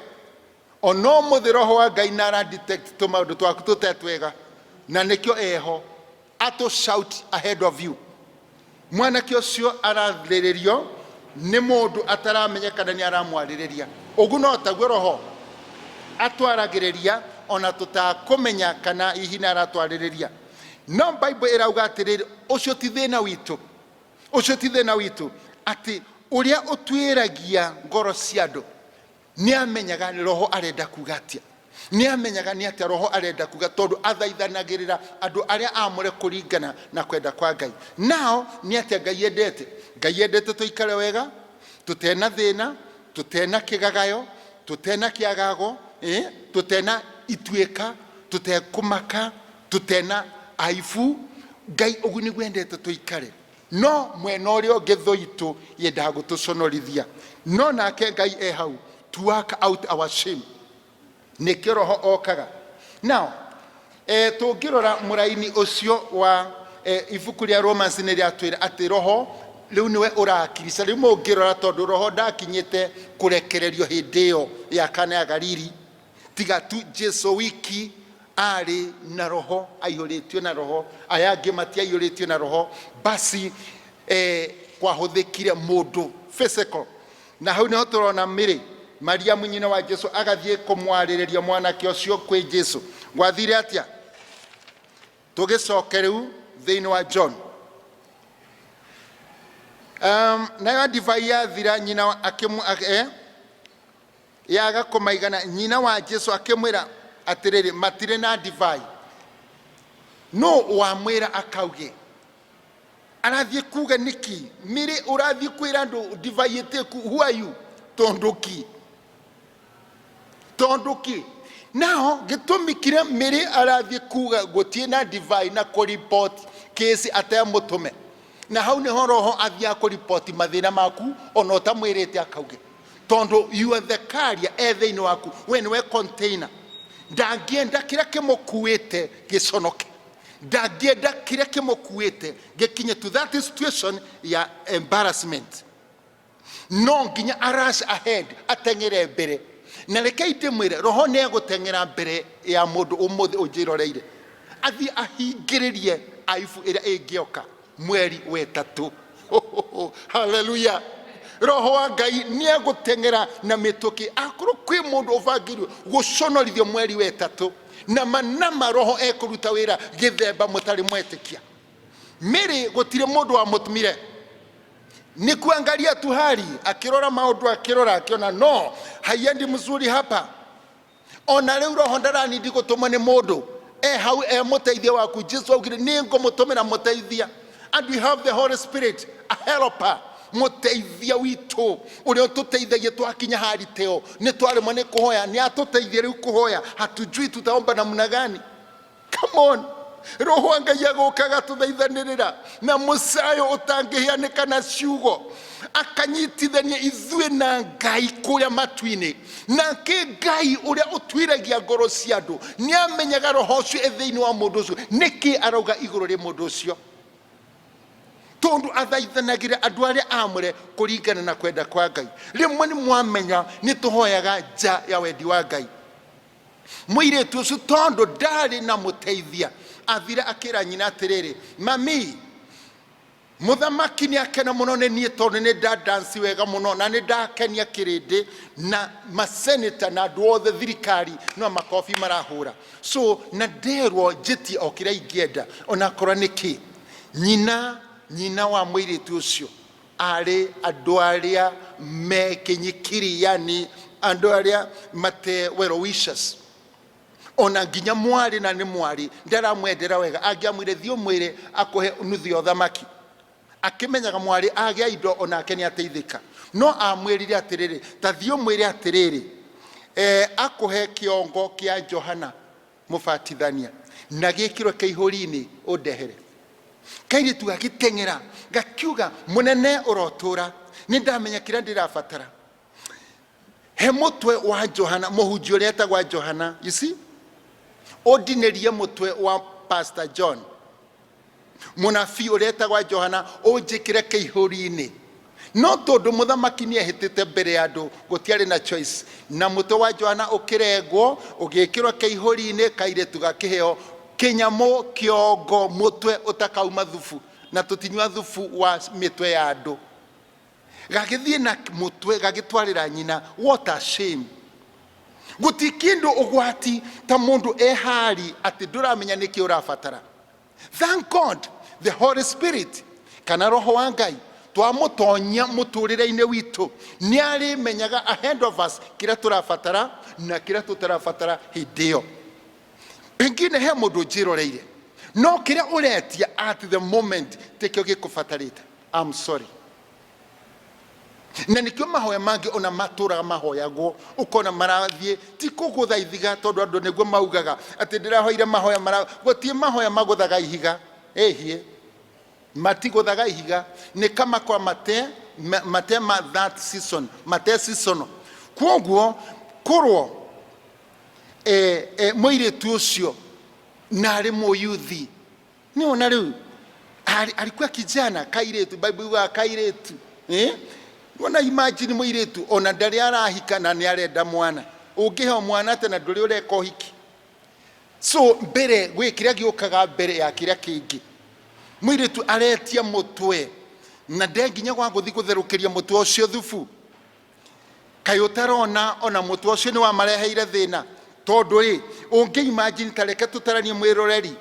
ono muthi roho wa Ngai na ara detect to maundu twaku tutetwega na nikyo eho ato shout ahead of you. Mwanake ucio arathiririo ni mundu ataramenyekana ni aramwaririria ugu no taguo roho atwaragiriria ona tutakumenya kana ihina aratwaririria. No Bible irauga atiriri ucio ti thina witu, ucio ti thina witu ati uria utwiragia ngoro cia andu ni amenyaga ni roho arenda kuga atia, ni amenyaga ni atia roho arenda kuga tondu athaithanagirira andu aria amure kuringana na kwenda kwa Ngai. Nao ni atia Ngai endete tuikare wega tutena thina tutena kigagayo tutena kiagago tutena itweka tutekumaka tutena aifu. Ngai ugu ni gwendete tuikare no mwena urio githoitu yendaga gutuconorithia no nake Ngai hau to work out our shame nikyo roho okaga. Now tungirora muraini ucio wa ibuku ria Romans ni riatwira ati roho riu niwe urakirisa riu mungirora tondu roho ndakinyite kurekererio hindi iyo ya Kana ya Galili tiga tu Jesu wiki ari na roho aiyuritio na roho ayangi mati aiyuritio na roho basi kwa huthikire mundu physical na hau niho turona Mary Maria munyina wa Jesu agathie kumwaririria mwanake ucio kwi Jesu gwathire atia. Tugicoke riu thiini wa John nayo divai yathira nyina akimu yaga kumaigana nyina wa Jesu akimwira atiriri matire na divai no wamwira akauge arathie kuga niki Miri urathie kwira andu divai yeteku who are you tonduki nao gitumikire Miri arathie kuga gutie na divai na ko report case atamutume na hau ni roho athia ko report mathina maku ona utamwirite akauge tondu you are the carrier ethaini waku when we container ndagienda kira kimukuite giconoke ndagienda kira kimukuite gikinye to that situation ya embarrassment no nginya arash ahead atengere mbere na rekeite mwire roho ne egutengera mbere ya mundu umuthi ujiroreire athi ahingiririe aifu ira ingioka mweri wetatu. Hallelujah. Roho wa Ngai ni egutengera na mituki akuru kwi mundu uvangirio guconorithio mweri wetatu na manama roho ekuruta wira githemba mutari mwetikia. Mary gutire mundu wa mutumire ni kuangalia tu hali akirora maundu akirora akiona no haiendi mzuri hapa ona leo roho ndarani ndiko tumane mundu hau muteithia waku Jesu augire ni ngomutumira muteithia and we have the Holy Spirit a helper muteithia witu urio tuteithagia twakinya hali teo ni twari mone kuhoya ni atuteithia riu kuhoya hatujui tutaomba namna gani. Come on, roho wa Ngai agokaga tuthaithanirira na musayo utangihianika na ciugo akanyitithania ithuĩ na Ngai kuria matwini na ke Ngai uria utwiragia ngoro cia andu ni amenyaga roho ucio ethiini wa mundu ucio niki arauga iguru ri mundu ucio tondu athaithanagira andu aria amure kuringana na kwenda kwa Ngai. Rimwe ni mwamenya ni tuhoyaga nja ya wendi wa Ngai muiretu ucio tondu ndari na muteithia athira akira nyina atiriri mami muthamaki ni akena muno ni nie tondu ni dance wega muno na ni ndakenia kirindi na maseneta na andu othe thirikari no makofi marahura so na nderwo njiti okira ingienda ona korwa niki nyina wa muiretu ucio ari andu aria mekinyikiri yani andu aria mate well wishers ona nginya mwari na ni mwari ndaramwendera wega angiamwire thio mwire akuhe nuthi o thamaki akimenyaga mwari agia indo ona akeni ateithika no amwirire atiriri ta thio mwire atiriri akuhe kiongo kia Johana mubatithania na gikiro kiihuri-ini undehere kairi tu agitengera gakiuga munene urotura ni ndamenya kira ndirabatara he mutwe wa Johana muhunjia uria etagwa Johana, you see, ordinary mutwe wa Pastor John, munabii uria etagwa Johana unjikire kiihuri-ini, no tondu muthamaki ni ehitite mbere ya andu gutiari na choice, na mutwe wa Johana ukirengwo ugikirwa kiihuri-ini, kairetu gakiheo kinyamu kiongo, mutwe utakauma thufu, na tutinywa thufu wa mitwe ya andu, gagithie na mutwe gagitwarira nyina. What a shame! Gutikindu ugwati ta mundu ehari ati nduramenya niki urafatara. Thank God the Holy Spirit kana roho wa Ngai twamutonya muturire-ini witu ni ari menyaga ahead of us kira turafatara na kira tutarafatara hidio. Pengine he mundu jiroreire no kira uretia at the moment tekio gikufatarita. I'm sorry. Na nikio mahoya mangi ona matura mahoyagwo ukona marathie ti kugutha ithiga tondu andu niguo maugaga ati ndirahoire mahoya mara gotie mahoya maguthaga ihiga ehie matiguthaga ihiga ni kama kwa mate that season mate season kwoguo kurwo muiritu ucio na ari muyuthi ni ona riu alikuwa kijana kairetu Bible wa kairetu Wana imagine muiritu ona ndari arahika na ni arenda mwana ungihe mwana tena nduri ureka uhiki. So mbere gwikira giukaga mbere ya kiria kingi muiritu aretia mutwe na ndenginya gwa guthi gutherukiria mutwe ucio thufu kai utarona ona mutwe ucio ni wa mareheire thina tondu ri ungi imagine tareke tutaranie mwiroreri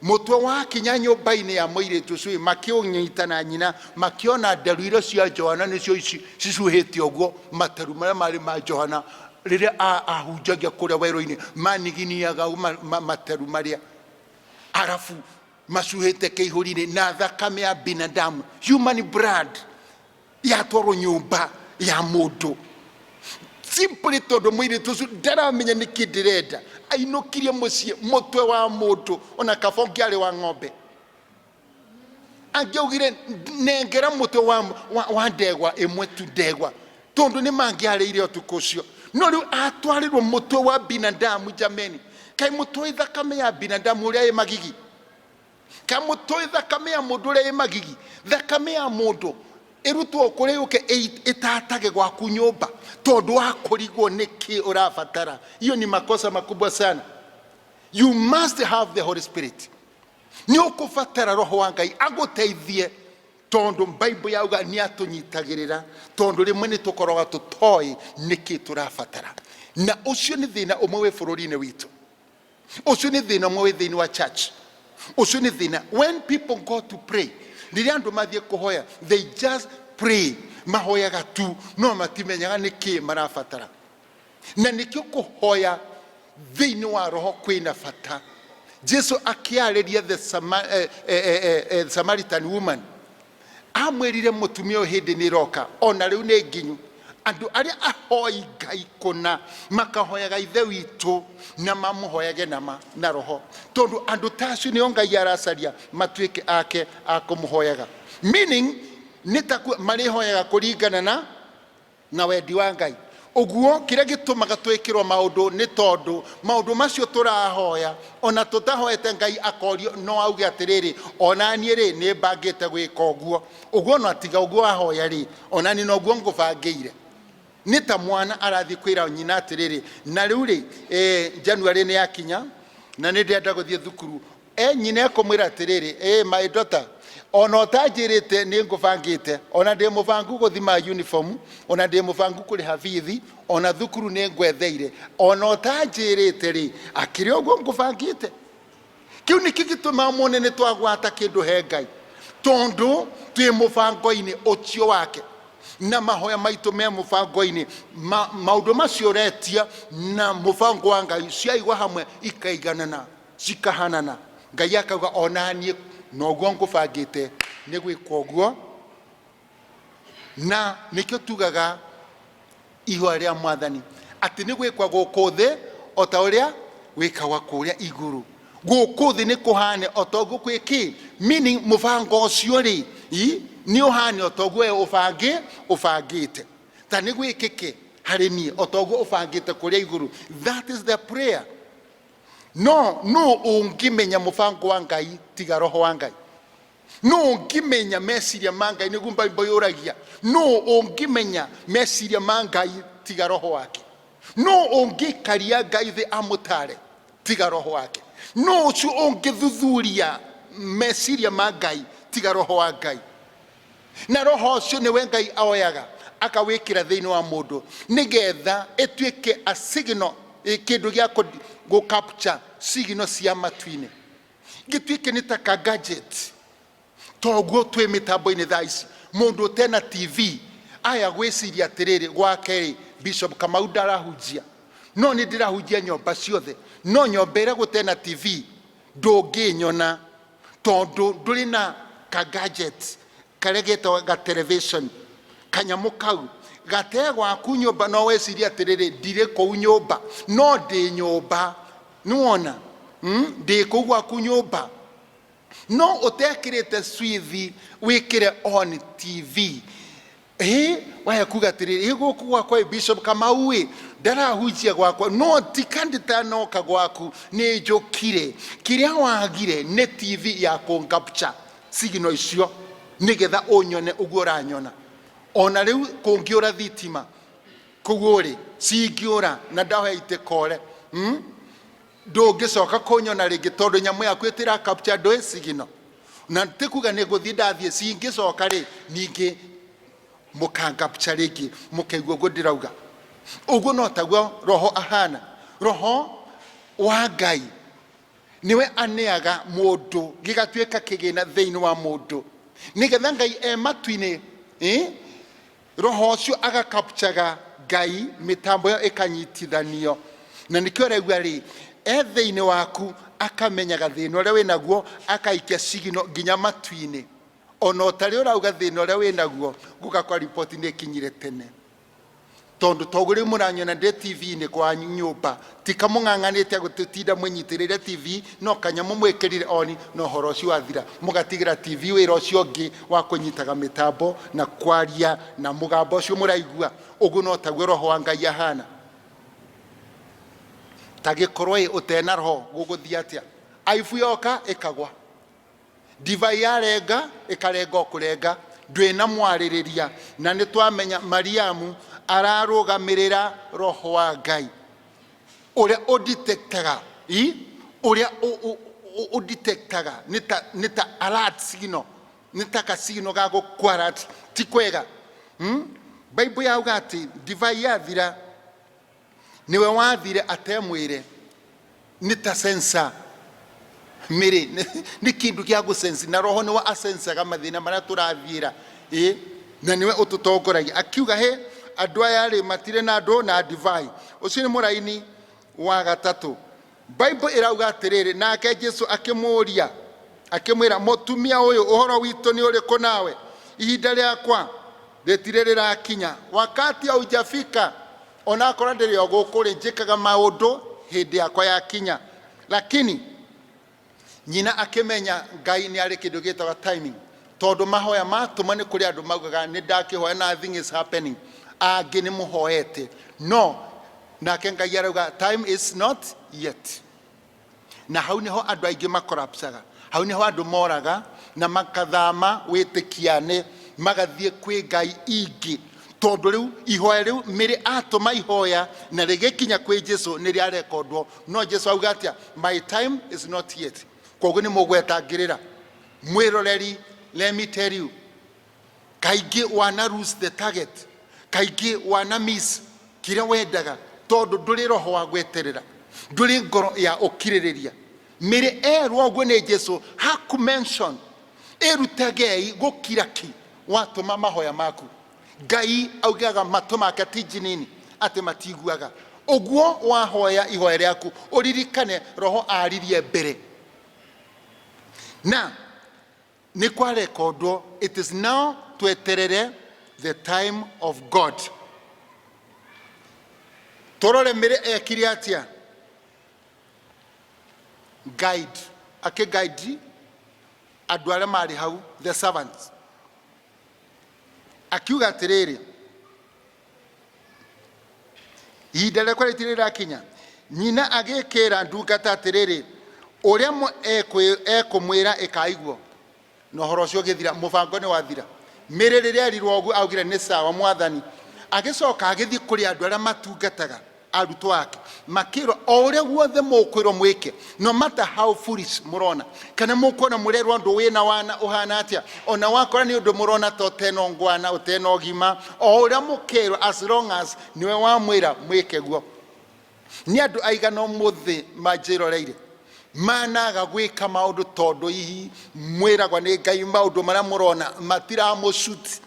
mutwe wa kinya nyumba-ini ya muiritu ucio makiunyita na nyina makiona nderu iria cia Johana nicio cicuhite uguo mataru maria mari ma Johana riria ahunjagia kuria werũ-ini maniginiaga mataru maria arafu macuhite kiihuri-ini na thakame ya binadamu human blood yatwarwo nyumba ya mundu simply tondu muiritu ucio ndaramenya niki ndirenda ainukirie mucie mutwe wa mundu ona kabongi ari wa ng'ombe angiugire nengera mutwe wa ndegwa imwe tu ndegwa tondu ni mangiarire utuku ucio no riu atwarirwo mutwe wa binadamu. Jameni, kai mutwe thakame ya binadamu uria ĩ magigi, kai mutwe thakame ya mundu uria ĩ magigi, thakame ya mundu irutwo kuri uke itatage gwaku nyumba tondu akorigwo niki urafatara. Hiyo ni makosa makubwa sana. You must have the Holy Spirit. Ni ukufatara roho wa Ngai aguteithie tondu Bible yauga ni atunyitagirira tondu rimwe ni tukoroga tutoi niki turafatara. Na ucio ni thina umwe we bururi-ini witu, ucio ni thina umwe we thini wa church, ucio ni thina when people go to pray. Riria andu mathie kuhoya they just pray mahoyaga tu no matimenyaga niki marafatara. Na nikio kuhoya thini wa roho kwina fata. Jesu akiareria the Samaritan woman amwirire mutumia o hindi ni roka ona riu ni nginyu andu aria ahoi Ngai kuna makahoyaga ithe witu na mamuhoyage na roho tondu andu tacio ni Ngai aracaria matuike ake akumuhoyaga, meaning nitaku marihoyaga kuringana na wendi wa Ngai. Uguo kiria gitumaga twikirwo maundu ni tondu maundu macio turahoya ona tutahoete Ngai akorio no auge atiriri ona nie ri ni mbangite gwika uguo uguo no atiga uguo ahoya ri ona ni no uguo ngubangire. Ni ta mwana arathi kwira nyina atiriri na riu ri January ni yakinya na ni ndenda guthie thukuru nyina ekumwira atiriri my daughter ona utajirite ni ngubangite ona ndi mubangu guthima uniform ona ndi mubangu kuri hafithi ona thukuru ni ngwetheire ona utajirite ri akiri uguo ngubangite. Kiu ni kigituma mone ni twagwata kindu he Ngai tondu twi mubango-ini ucio wake na mahoya maitu me mubango-ini maundu macio retia na mubango wa Ngai ciaigwa hamwe ikaiganana cikahanana. Ngai akauga ona nie no guo ngubangite ni gwika uguo na nikio tugaga ihwa ria Mwathani ati ni gwikwa guku thi o ta uria wikagwa kuria iguru. Guku thi ni kuhane o ta uguo kwiki, meaning mubango ucio ri ni uhane o ta uguo ubangite ta ni gwikike harĩ niĩ o toguo ũbangĩte kũrĩa igũrũ. That is the prayer. No ũngĩmenya mũbango wa Ngai tiga Roho wa Ngai. No ũngĩmenya meciria ma Ngai nĩguo Bible yũragia. No ũngĩmenya meciria ma Ngai tiga Roho wake. No ũngĩkaria Ngai thĩ amũtare tiga Roho wake. No ũcio ũngĩthuthuria meciria ma Ngai tiga Roho wa Ngai. Na Roho ũcio nĩwe Ngai aoyaga akawĩkĩra thĩinĩ wa mũndũ nĩgetha ĩtuĩke a signal, kĩndũ gĩa go capture signal cia matu-inĩ, gĩtuĩke nĩ ta ka gadget. Toguo twĩ mĩtambo-inĩ thaa ici mũndũ ũtena TV aya gwĩciria atĩrĩrĩ gwake Bishop Kamau ndarahunjia, no nĩ ndĩrahunjia nyũmba ciothe, no nyũmba ĩrĩa gũtena TV ndũngĩnyona tondũ ndũrĩ na ka gadget karĩa getagwo ga television. Kanyamũ kau gate gwaku nyũmba no weciria atĩrĩrĩ ndirĩ kũu nyũmba, no ndĩ nyũmba. Nĩwona ndĩ kũu gwaku nyũmba, no ũtekĩrĩte swithi wĩkĩre on TV. Waya kuga atĩrĩrĩ gũkũ gwakwa Bishop Kamau ndarahunjia gwakwa, no tikandĩtanoka gwaku nĩ njũkire. Kĩrĩa wagire nĩ TV ya kũngapcha signal icio nĩgetha ũnyone ũguo ũranyona. Ona rĩu kũngĩũra thitima kũguo rĩ cingĩũra na ndawa itekore ndũngĩcoka kũnyona rĩngĩ tondũ nyamũ yaku ĩtĩra capture ndũĩ signal. Na tikuga nĩ gũthiĩ ndathiĩ cingĩcoka rĩ ningĩ mũkangapcha rĩngĩ mũkaigua ũguo ndĩrauga. Ũguo no taguo Roho ahana. Roho wa Ngai niwe aneaga mũndũ gĩgatuĩka kĩgĩna thĩinĩ wa mũndũ nĩgetha Ngai matu-inĩ Roho ũcio agakapchaga Ngai mĩtambo ĩyo ĩkanyitithanio. Na nĩkĩo ũraigua rĩ thĩinĩ waku akamenyaga thĩna ũrĩa wĩnaguo akaikia signal nginya matu-inĩ. Ona ũtarĩ ũrauga thĩna ũrĩa wĩnaguo gũgakora riboti nĩ ĩkinyire tene. Tondũ toguo rĩu mũranyona ndĩ TV-inĩ kwa nyũmba ti kamũng'ang'anĩte gũtũtinda mwĩnyitĩrĩire TV, no kanyamũ mwĩkĩrire on no ũhoro ũcio wathira mũgatigĩra TV wĩra ũcio ũngĩ wa kũnyitaga mĩtambo na kwaria na mũgambo ũcio mũraigua. Ũguo no taguo Roho wa Ngai ahana. Tagĩkorwo ũtena roho gũgũthiĩ atĩa? Aibu yoka ĩkagwa, divai yarenga ĩkarenga ũkũrenga, ndwĩna mwarĩrĩria. Na nĩ twamenya Mariamu ararũgamĩrĩra Roho wa Ngai ũrĩa ũdetectaga ũrĩa ũdetectaga nĩ ta alert signal, nĩ ta ka signal ga gũkwarat ti kwega. Bible yauga atĩ divai yathira niwe wathire atemwĩre nĩ ta sensor mĩrĩ nĩ kĩndũ gĩa gũsensi na Roho nĩwe asensaga mathĩna marĩa tũrathiĩra na niwe ũtũtongoragia akiuga andũ aya rĩ matirĩ na andũ na divai. Ũcio nĩ mũraini wa gatatũ. Bible ĩrauga atĩrĩrĩ nake Jesũ akĩmũũria akĩmwĩra mũtumia ũyũ ũhoro witũ nĩ ũrĩkũ nawe? Ihinda rĩakwa rĩtirĩ rĩrakinya, wakati haujafika. Ona akorwo ndĩrĩ o gũkũ rĩ njĩkaga maũndũ hĩndĩ yakwa yakinya. Lakini nyina akĩmenya Ngai nĩ arĩ kĩndũ gĩtagwo timing, tondũ mahoya matũma nĩ kũrĩ andũ maugaga nĩ ndakĩhoya nothing is happening, angĩ nĩ mũhoete no nake Ngai arauga time is not yet. Na hau nĩho andũ aingĩ makorapsaga, hau nĩho andũ moraga na makathama wĩtĩkiane magathiĩ kwĩ ngai ingĩ, tondũ rĩu ihoya rĩu mĩrĩ atũma ihoya na rĩgĩkinya kwĩ Jesũ nĩ rĩarekondwo. No Jesũ auga atĩa? My time is not yet. Koguo nĩ mũgwetangĩrĩra mwĩroreri. Let me tell you, kaingĩ wana lose the target, kaingĩ wana miss kĩrĩa wendaga tondũ ndũrĩ roho wa gweterera, ndũrĩ ngoro ya ũkirĩrĩria. Mĩrĩ erwo ũguo nĩ Jesũ haku mention ĩrutagei gũkira ki watũma mahoya maku. Ngai augaga matũ make ti njinini atĩ matiguaga. Ũguo wahoya ihoya rĩaku ũririkane Roho aririe mbere na nĩ kwarekondwo. It is now tweterere the time of God. Torore mĩrĩ ekire atĩa? Guide, akĩguide andũ arĩa marĩ hau, the servants. Akiuga atĩrĩrĩ, ihinda rĩakwa rĩtirĩrakinya. Nyina agĩkĩra ndungata atĩrĩrĩ, ũrĩa ekũmwĩra ĩkaiguo. Na ũhoro ũcio ũgĩthira, mũbango nĩ wathira. Mĩrĩ rĩrĩa erirwo ũguo augire nĩ sawa mwathani, agĩcoka agĩthiĩ kũrĩ andũ arĩa matungataga arutwo ake, makĩrwo o ũrĩa guothe mũkwĩrwo mwĩke, no matter how foolish mũrona, kana mũkuona mũrerwo ũndũ wĩna wana ũhana atĩa, ona wakora nĩ ũndũ mũrona ta ũtenongwana ũtenogima, o ũrĩa mũkĩrwo as long as niwe wamwĩra mwĩke guo. Nĩ andũ aigana ũmũthĩ manjĩroreire managa gwĩka maũndũ tondũ hihi mwĩragwa nĩ Ngai maũndũ marĩa mũrona matiramũcuti.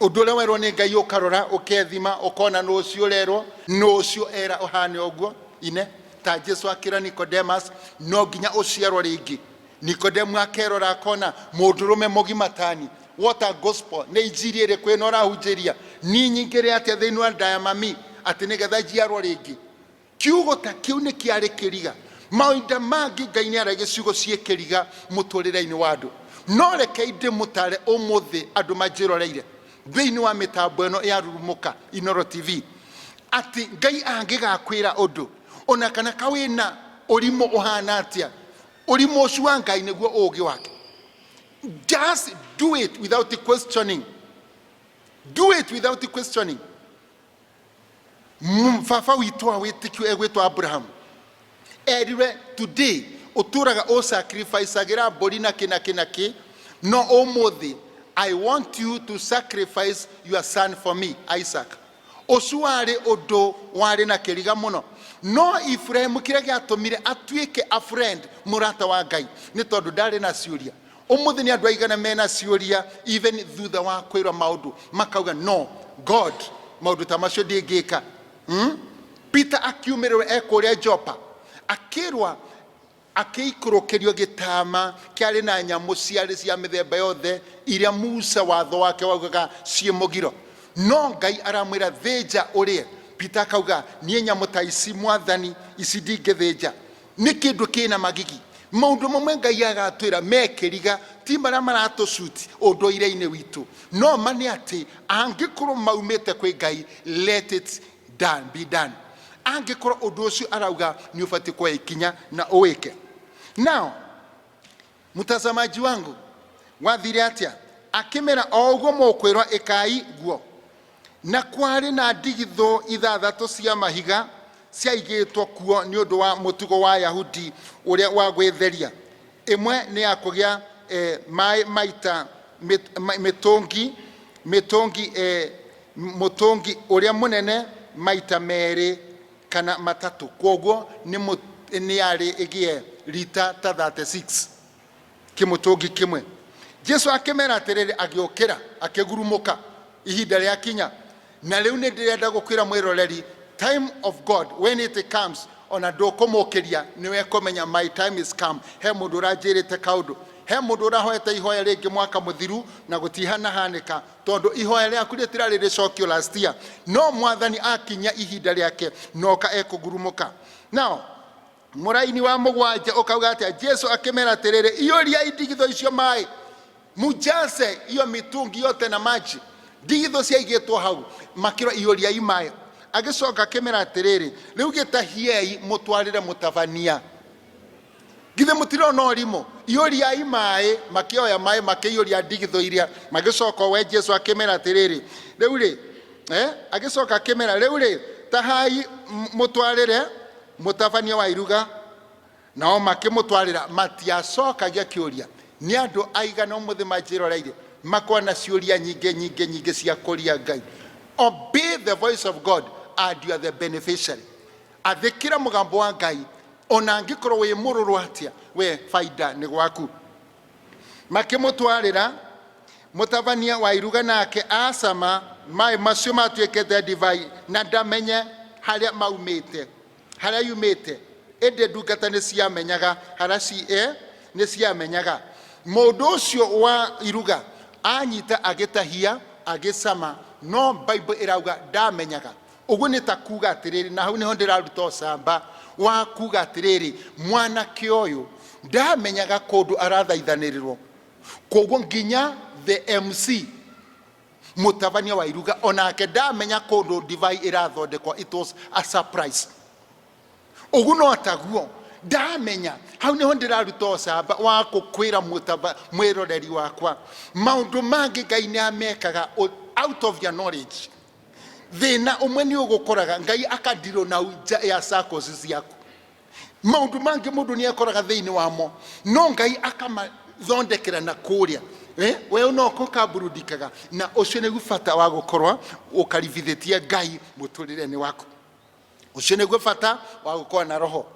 Ũndũ ũrĩa werwo nĩ Ngai ũkarora ũkethima ũkona nĩ ũcio ũrerwo nĩ ũcio era ũhane ũguo ine. Ta Jesu akĩra Nicodemus no nginya ũciarwo rĩngĩ. Nicodemus akerora akona mũndũrũme mũgima tani. What a gospel! Nĩ injiri ĩrĩkũ ĩno ũrahunjĩria ni nyingĩrĩ atĩa thĩinĩ wa nda ya mami atĩ nĩgetha njiarwo rĩngĩ. Kiugo ta kĩu nĩ kĩarĩ kĩriga. Maũndũ mangĩ Ngai nĩ arĩ gĩcigo ciĩkĩriga mũtũrĩre-inĩ wa andũ. No reke ndĩmũtare ũmũthĩ andũ manjĩroreire thĩinĩ wa mĩtambo ĩno ya Rurumũka Inooro TV atĩ Ngai angĩgakwĩra ũndũ ona kana kawĩna ũrimũ ũhana atĩa, ũrimũ ũcio wa Ngai nĩguo ũũgĩ wake. Just do it without questioning. Do it without questioning. Baba witũ wa wĩtĩkio egwĩtwo Abraham erire today ũtũraga o sacrifice agĩra mbũri na kĩ no ũmũthĩ I want you to sacrifice your son for me, Isaac. Ũcio warĩ ũndũ warĩ na kĩriga mũno. No Ibrahim kĩrĩa gĩatũmire atuĩke a friend mũrata wa Ngai nĩ tondũ ndarĩ na ciũria. Ũmũthĩ nĩ andũ aigana mena ciũria even thutha wa kwĩrwo maũndũ makauga no God maũndũ ta macio ndĩngĩka. Peter akiumĩrĩrwo ekũrĩa Jopa akĩrwa akĩikũrũkĩrio gĩtama kĩarĩ na nyamũ ciarĩ cia mĩthemba yothe iria Musa watho wake waugaga ciĩ mũgiro. No Ngai aramwĩra thĩnja ũrĩe. Peter akauga niĩ nyamũ ta ici mwathani ici ndingĩthĩnja. Nĩ kĩndũ kĩna magigi. Maũndũ mamwe Ngai agatwĩra mekĩriga ti marĩa maratũcuti ũndũire-inĩ witũ, no ma nĩ atĩ angĩkorwo maumĩte kwĩ Ngai, let it be done. Angĩkorwo ũndũ ũcio arauga nĩ ũbatiĩ kuoya ikinya na ũwĩke. Now, mtazamaji wangu wathire atĩa akĩmera o ũguo mũkwĩrwo ĩkai guo. Na kwarĩ na ndigithũ ithathatũ cia mahiga ciaigĩtwo kuo nĩ ũndũ wa mũtugo wa Yahudi ũrĩa wa gwĩtheria. Ĩmwe nĩ ya kũgĩa maĩ maita mũtũngi ũrĩa mũnene maita merĩ kana matatũ. Koguo nĩ yarĩ ĩgĩe lita ta 36 kĩmũtũngi kĩmwe. Jesu akĩmera atĩrĩrĩ agĩũkĩra akĩgurumũka ihinda rĩakinya. Na rĩu nĩ ndĩrenda gũkwĩra mwĩroreri time of God when it comes ona ndũkũmũkĩria nĩwe kũmenya my time is come. He mũndũ ũranjĩrĩte kaũndũ, he mũndũ ũrahoete ihoya rĩngĩ mwaka mũthiru na gũtihanahanĩka tondũ ihoya rĩaku rĩtirarĩ rĩcokio last year. No mwathani akinya ihinda rĩake noka ekũgurumũka. Now mũraini wa mũgwanja ũkauga atĩa Jesu akĩmera atĩrĩrĩ iyũria indigithũ icio maĩ mujaze iyo mitungi yote na maji. Ndigithũ ciaigĩtwo hau makĩrwo iyũria imaĩ. Agĩcoka akĩmera atĩrĩrĩ rĩu gĩtahiei mũtwarĩre mũtabania. Githe mũtirona ũrimũ iyũria imaĩ makĩoya maĩ makĩiyũria ndigithũ iria magĩcoka we Jesu akĩmera atĩrĩrĩ rĩu rĩ agĩcoka akĩmera rĩu rĩ tahai mũtwarĩre mũtabania wa iruga. Nao makĩmũtwarĩra matiacokagia kĩũria. Nĩ andũ aigana ũmũthĩ manjĩroreire makona ciũria nyingĩ cia kũria Ngai. Obey the voice of God and you are the beneficiary. Athĩkĩra mũgambo wa Ngai ona angĩkorwo wĩ mũrũrũ atĩa we faida nĩ gwaku. Makĩmũtwarĩra mũtabania wa iruga nake acama maĩ macio matuĩkĩte divai na ndamenye harĩa maumĩte harĩa yumĩte. Ĩndĩ ndungata nĩ ciamenyaga harĩa nĩ ciamenyaga. Mũndũ ũcio wa iruga anyita agĩtahia agĩcama no Bible ĩrauga ndamenyaga. Ũguo nĩ ta kuga atĩrĩrĩ na hau nĩho ndĩraruta ũcamba wa kuga atĩrĩrĩ mwanake ũyũ ndamenyaga kũndũ arathaithanĩrĩrwo. Koguo nginya the MC Mutabania wa Iruga onake ndamenya kundu divai irathondekwa. It was a surprise. Uguno ataguo ndamenya hau niho ndiraruta camba wa kukwira mwiroreri wakwa maundu mangi Ngai ni amekaga out of your knowledge. Thina umwe ni ugukoraga Ngai akadiro na uja ya circles ciaku. Maundu mangi mundu ni akoraga thiini wamo no Ngai akamathondekera na kuria we no kokaburudikaga na ucio ni gufata wa gukorwa ukarivithitie Ngai muturireni waku. Ucio ni gufata wa gukorwa na roho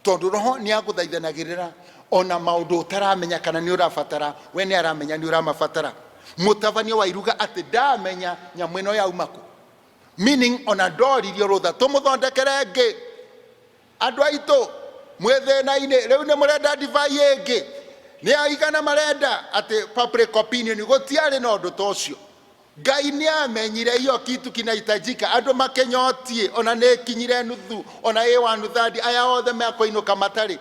tondu roho ni aguthaithanagirira ona maundu utaramenya kana ni urafatara we ni aramenya ni uramafatara. Mutabania wa Iruga ati ndamenya nyamweno ya umaku meaning ona ndoririo rutha tumuthondekere ngi andu aitu mwethena-ini riu ni murenda divai ingi ni aigana marenda ati public opinion gutiari na undu tocio. Ngai ni amenyire hiyo kitu kinahitajika andu makenyotie ona ne kinyire nuthu ona wanu thadi aya othe mekoinuka matari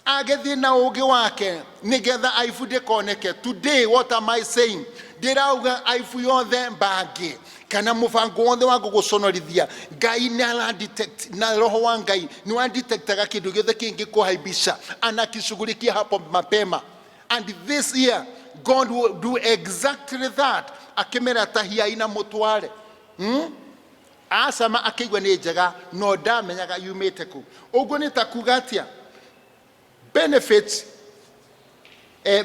agethi na ugi wake nigetha aifu ndikoneke. Today what am I saying? Ndirauga aifu yothe mbangi kana mufango wothe wa guguconorithia Ngai ni ala detect na roho wa Ngai ni wa detectaga kindu giothe kingi kuhaibisha anakishughulikia hapo mapema. And this year God will do exactly that. Akimera tahia ina mutware asama akigwa ni njega no ndamenyaga yumite ku uguo ni takugatia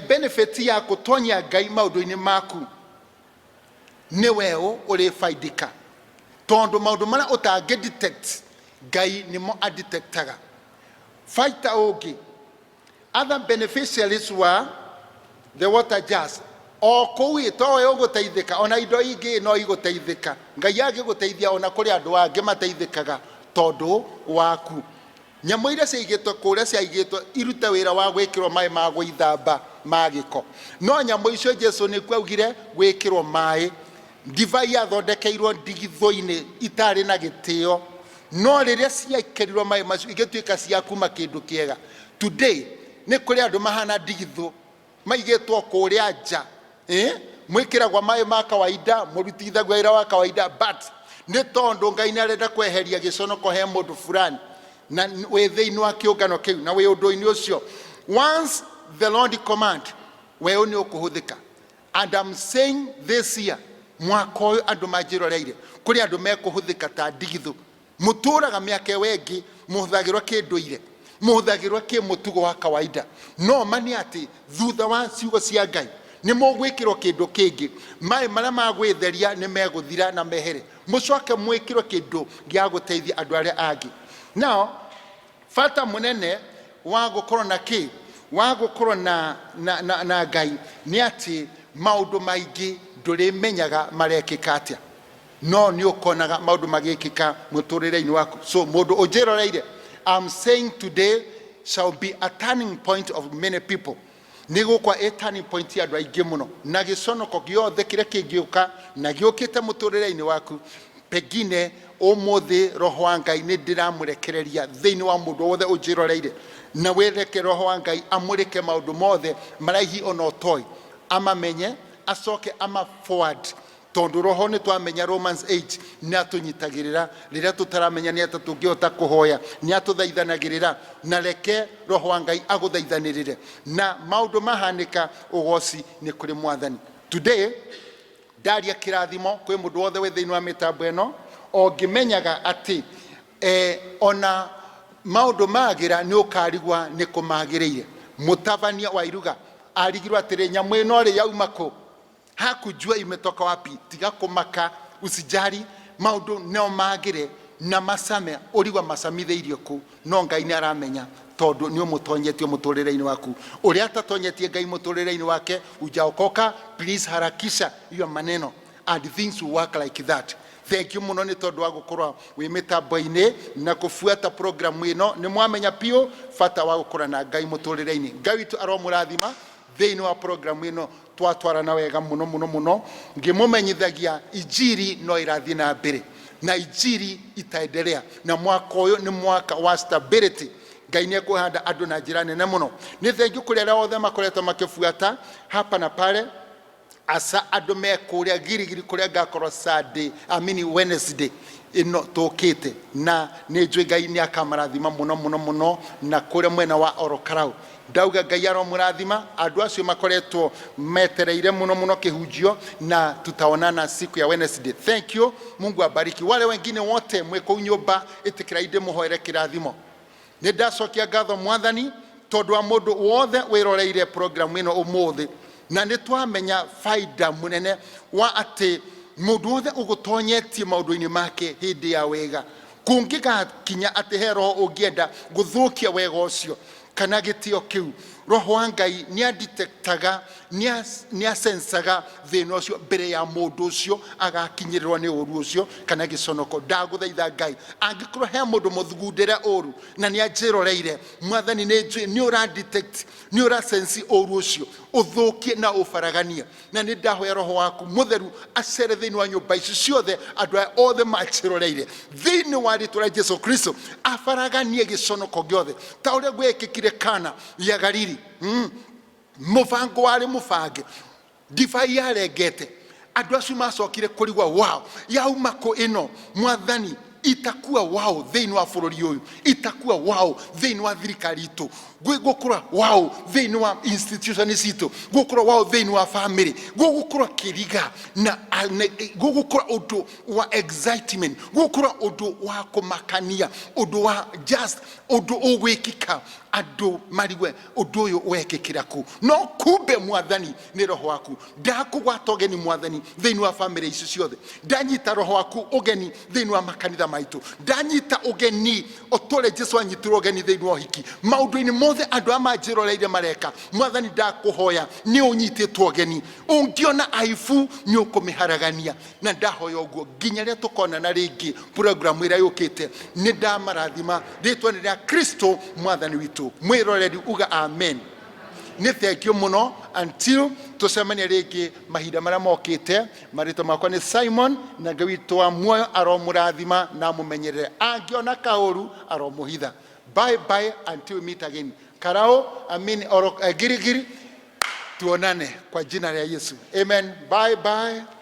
benefit ya kutonya Ngai maundu-ini maku ni weo uri faidika tondu maundu mara utange detect Ngai nimo adetectaga. Fighter ogi other beneficiaries were the water jars o kuwi towe uguteithika ona indo ingi no iguteithika Ngai agiguteithia ona kuri andu angi mateithikaga tondu waku. Nyamu iria ciaigitwo kuria ciaigitwo iruta wira wa gwikirwo mai ma gwithamba magiko no nyamu icio Jesu ni kwaugire gwikirwo mai. Divai yathondekeirwo ndigitho-ini itari na gitio no riria ciaikerirwo mai macio igituika cia kuma kindu kiega. Today ni kuri andu mahana ndigitho maigitwo kuria nja mwikiragwa mai ma kawaida murutithagwa ira wa kawaida but ni tondu Ngai ni arenda kweheria giconoko he mundu fulani na we thiini wa kiungano kiu na we undu-ini ucio. Once the Lord command we uni ukuhuthika. And I'm saying this year mwaka uyu andu majiroreire kuri andu mekuhuthika ta ndigitho muturaga miaka wengi muhuthagirwa kinduire muhuthagirwa kimutugo wa kawaida no mani ati thutha wa ciugo cia Ngai ni mugwikirwo kindu kingi mai maria magwitheria ni meguthira na mehere mucoke mwikirwo kindu gia guteithia andu aria angi. Now fata munene wa gukorwo na ki wa gukorwo na Ngai ni ati maundu maingi ndurimenyaga marekika atia no ni ukonaga maundu magikika muturire-ini waku. So mundu ujiroreire I'm saying today shall be a turning point of many people. Nigukwa a turning point ya andu aingi muno na giconoko giothe kiria kingiuka na giukite muturire-ini waku pegine umuthi roho wa Ngai ni ndiramurekereria thiini wa mundu wothe ujiroreire na wereke roho wa Ngai amurike maundu mothe maraihi ona otoi amamenye acoke ama forward tondu roho ni twamenya Romans 8 ni atunyitagirira riria tutaramenya ni atutungihota kuhoya ni atuthaithanagirira na reke roho wa Ngai aguthaithanirire na maundu mahanika ugoci ni kuri Mwathani. Today daria kirathimo kwi mundu wothe we thiini wa mitambo eno o ngimenyaga ati ona maundu magira ni ukarigwa ni kumagirire. Mutabania wa Iruga arigirwa atiri nyamu ino ri yauma ku hakujua imetoka wapi tiga kumaka usijari maundu no magire na masame urigwa masamitheirio ku no Ngai ni aramenya tondu ni umutonyetie muturire-ini waku uri atatonyetie Ngai muturire-ini wake ujaokoka. Please harakisha hiyo maneno and things will work like that. Thank you muno ni tondu wa gukorwa wi mitambo-ini na kufuata program ino ni mwamenya pio fata wa gukora na Ngai muturire-ini. Ngai witu aromurathima thiini wa program ino twatwarana wega muno muno muno ngimumenyithagia injiri no irathi na mbere na injiri itaendelea na mwaka uyu ni mwaka wa stability. Ngai ni kuhanda andu na njira nene muno. Ni thengiu kuri aria othe makoretwo makifuata hapa na pale asa adome kuria girigiri kuria gakorwo Saturday Wednesday ino tokete na nejwe Ngai ni akamarathima muno na kuria mwena wa Orokarau ndauga Ngai aromurathima andu acio makoretwo metereire muno kihunjio na tutaonana siku ya Wednesday. Thank you, Mungu abariki. Wale wengine wote mweko nyumba itikira ide muhoere kirathimo. Nidacokia ngatho Mwathani tondu wa mundu wothe wiroreire program ino umuthi na nitwamenya faida munene wa ati mundu wothe ugutonyetie maundu-ini make hindi ya wega kungigakinya ati he roho ungienda guthukia wega ucio kana gitio kiu roho wa Ngai ni adetectaga ni asensaga thina ucio mbere ya mundu ucio agakinyirirwo ni uru ucio kana giconoko. Ndaguthaitha Ngai angikorwo he mundu muthugundire uru na ni anjiroreire Mwathani ni ura detect ni ura sense uru ucio uthukie na ufaragania na ni ndahoya roho waku mutheru acere thini wa nyumba ici ciothe andu othe machiroreire thini wa ritwa Jesu Kristo afaraganie giconoko giothe ta uria gwekikire Kana ya Galili. Mufango wale mufange divai yaregete andu acio macokire kurigwa wow yauma ko ino Mwathani itakuwa wow thini wa bururi uyu itakuwa wow thini wa thirikari itu gukura wow thini wa institution citu gukura wow thini wa family gukura kiriga na gukura undu wa excitement gukura undu wa kumakania undu wa just undu ugwikika andu mariwe undu uyu wekikira ku no kumbe Mwathani ni roho waku ndakugwata ugeni Mwathani thini wa family ici ciothe ndanyita roho waku ugeni thini wa makanitha maitu ndanyita ugeni otore Jesu anyitirwo ugeni thini wa hiki maundu-ini mothe andu amanjiroreire mareka Mwathani ndakuhoya ni unyititwo ugeni ungiona aifu ni ukumiharagania na ndahoya uguo nginya ria tukona na ringi program ira yukite ni ndamarathima ritwa ni ria Kristo Mwathani witu mwiroreri uga amen. Ni thank you muno until tusemania ringi mahinda maria mokite. Marito makwa ni Simon na Ngai witu wa muoyo aromurathima na mumenyerere angiona kauru aromuhitha. Bye bye until we meet again. Karao amini girigiri tuonane kwa jina la Yesu. Amen. Bye bye.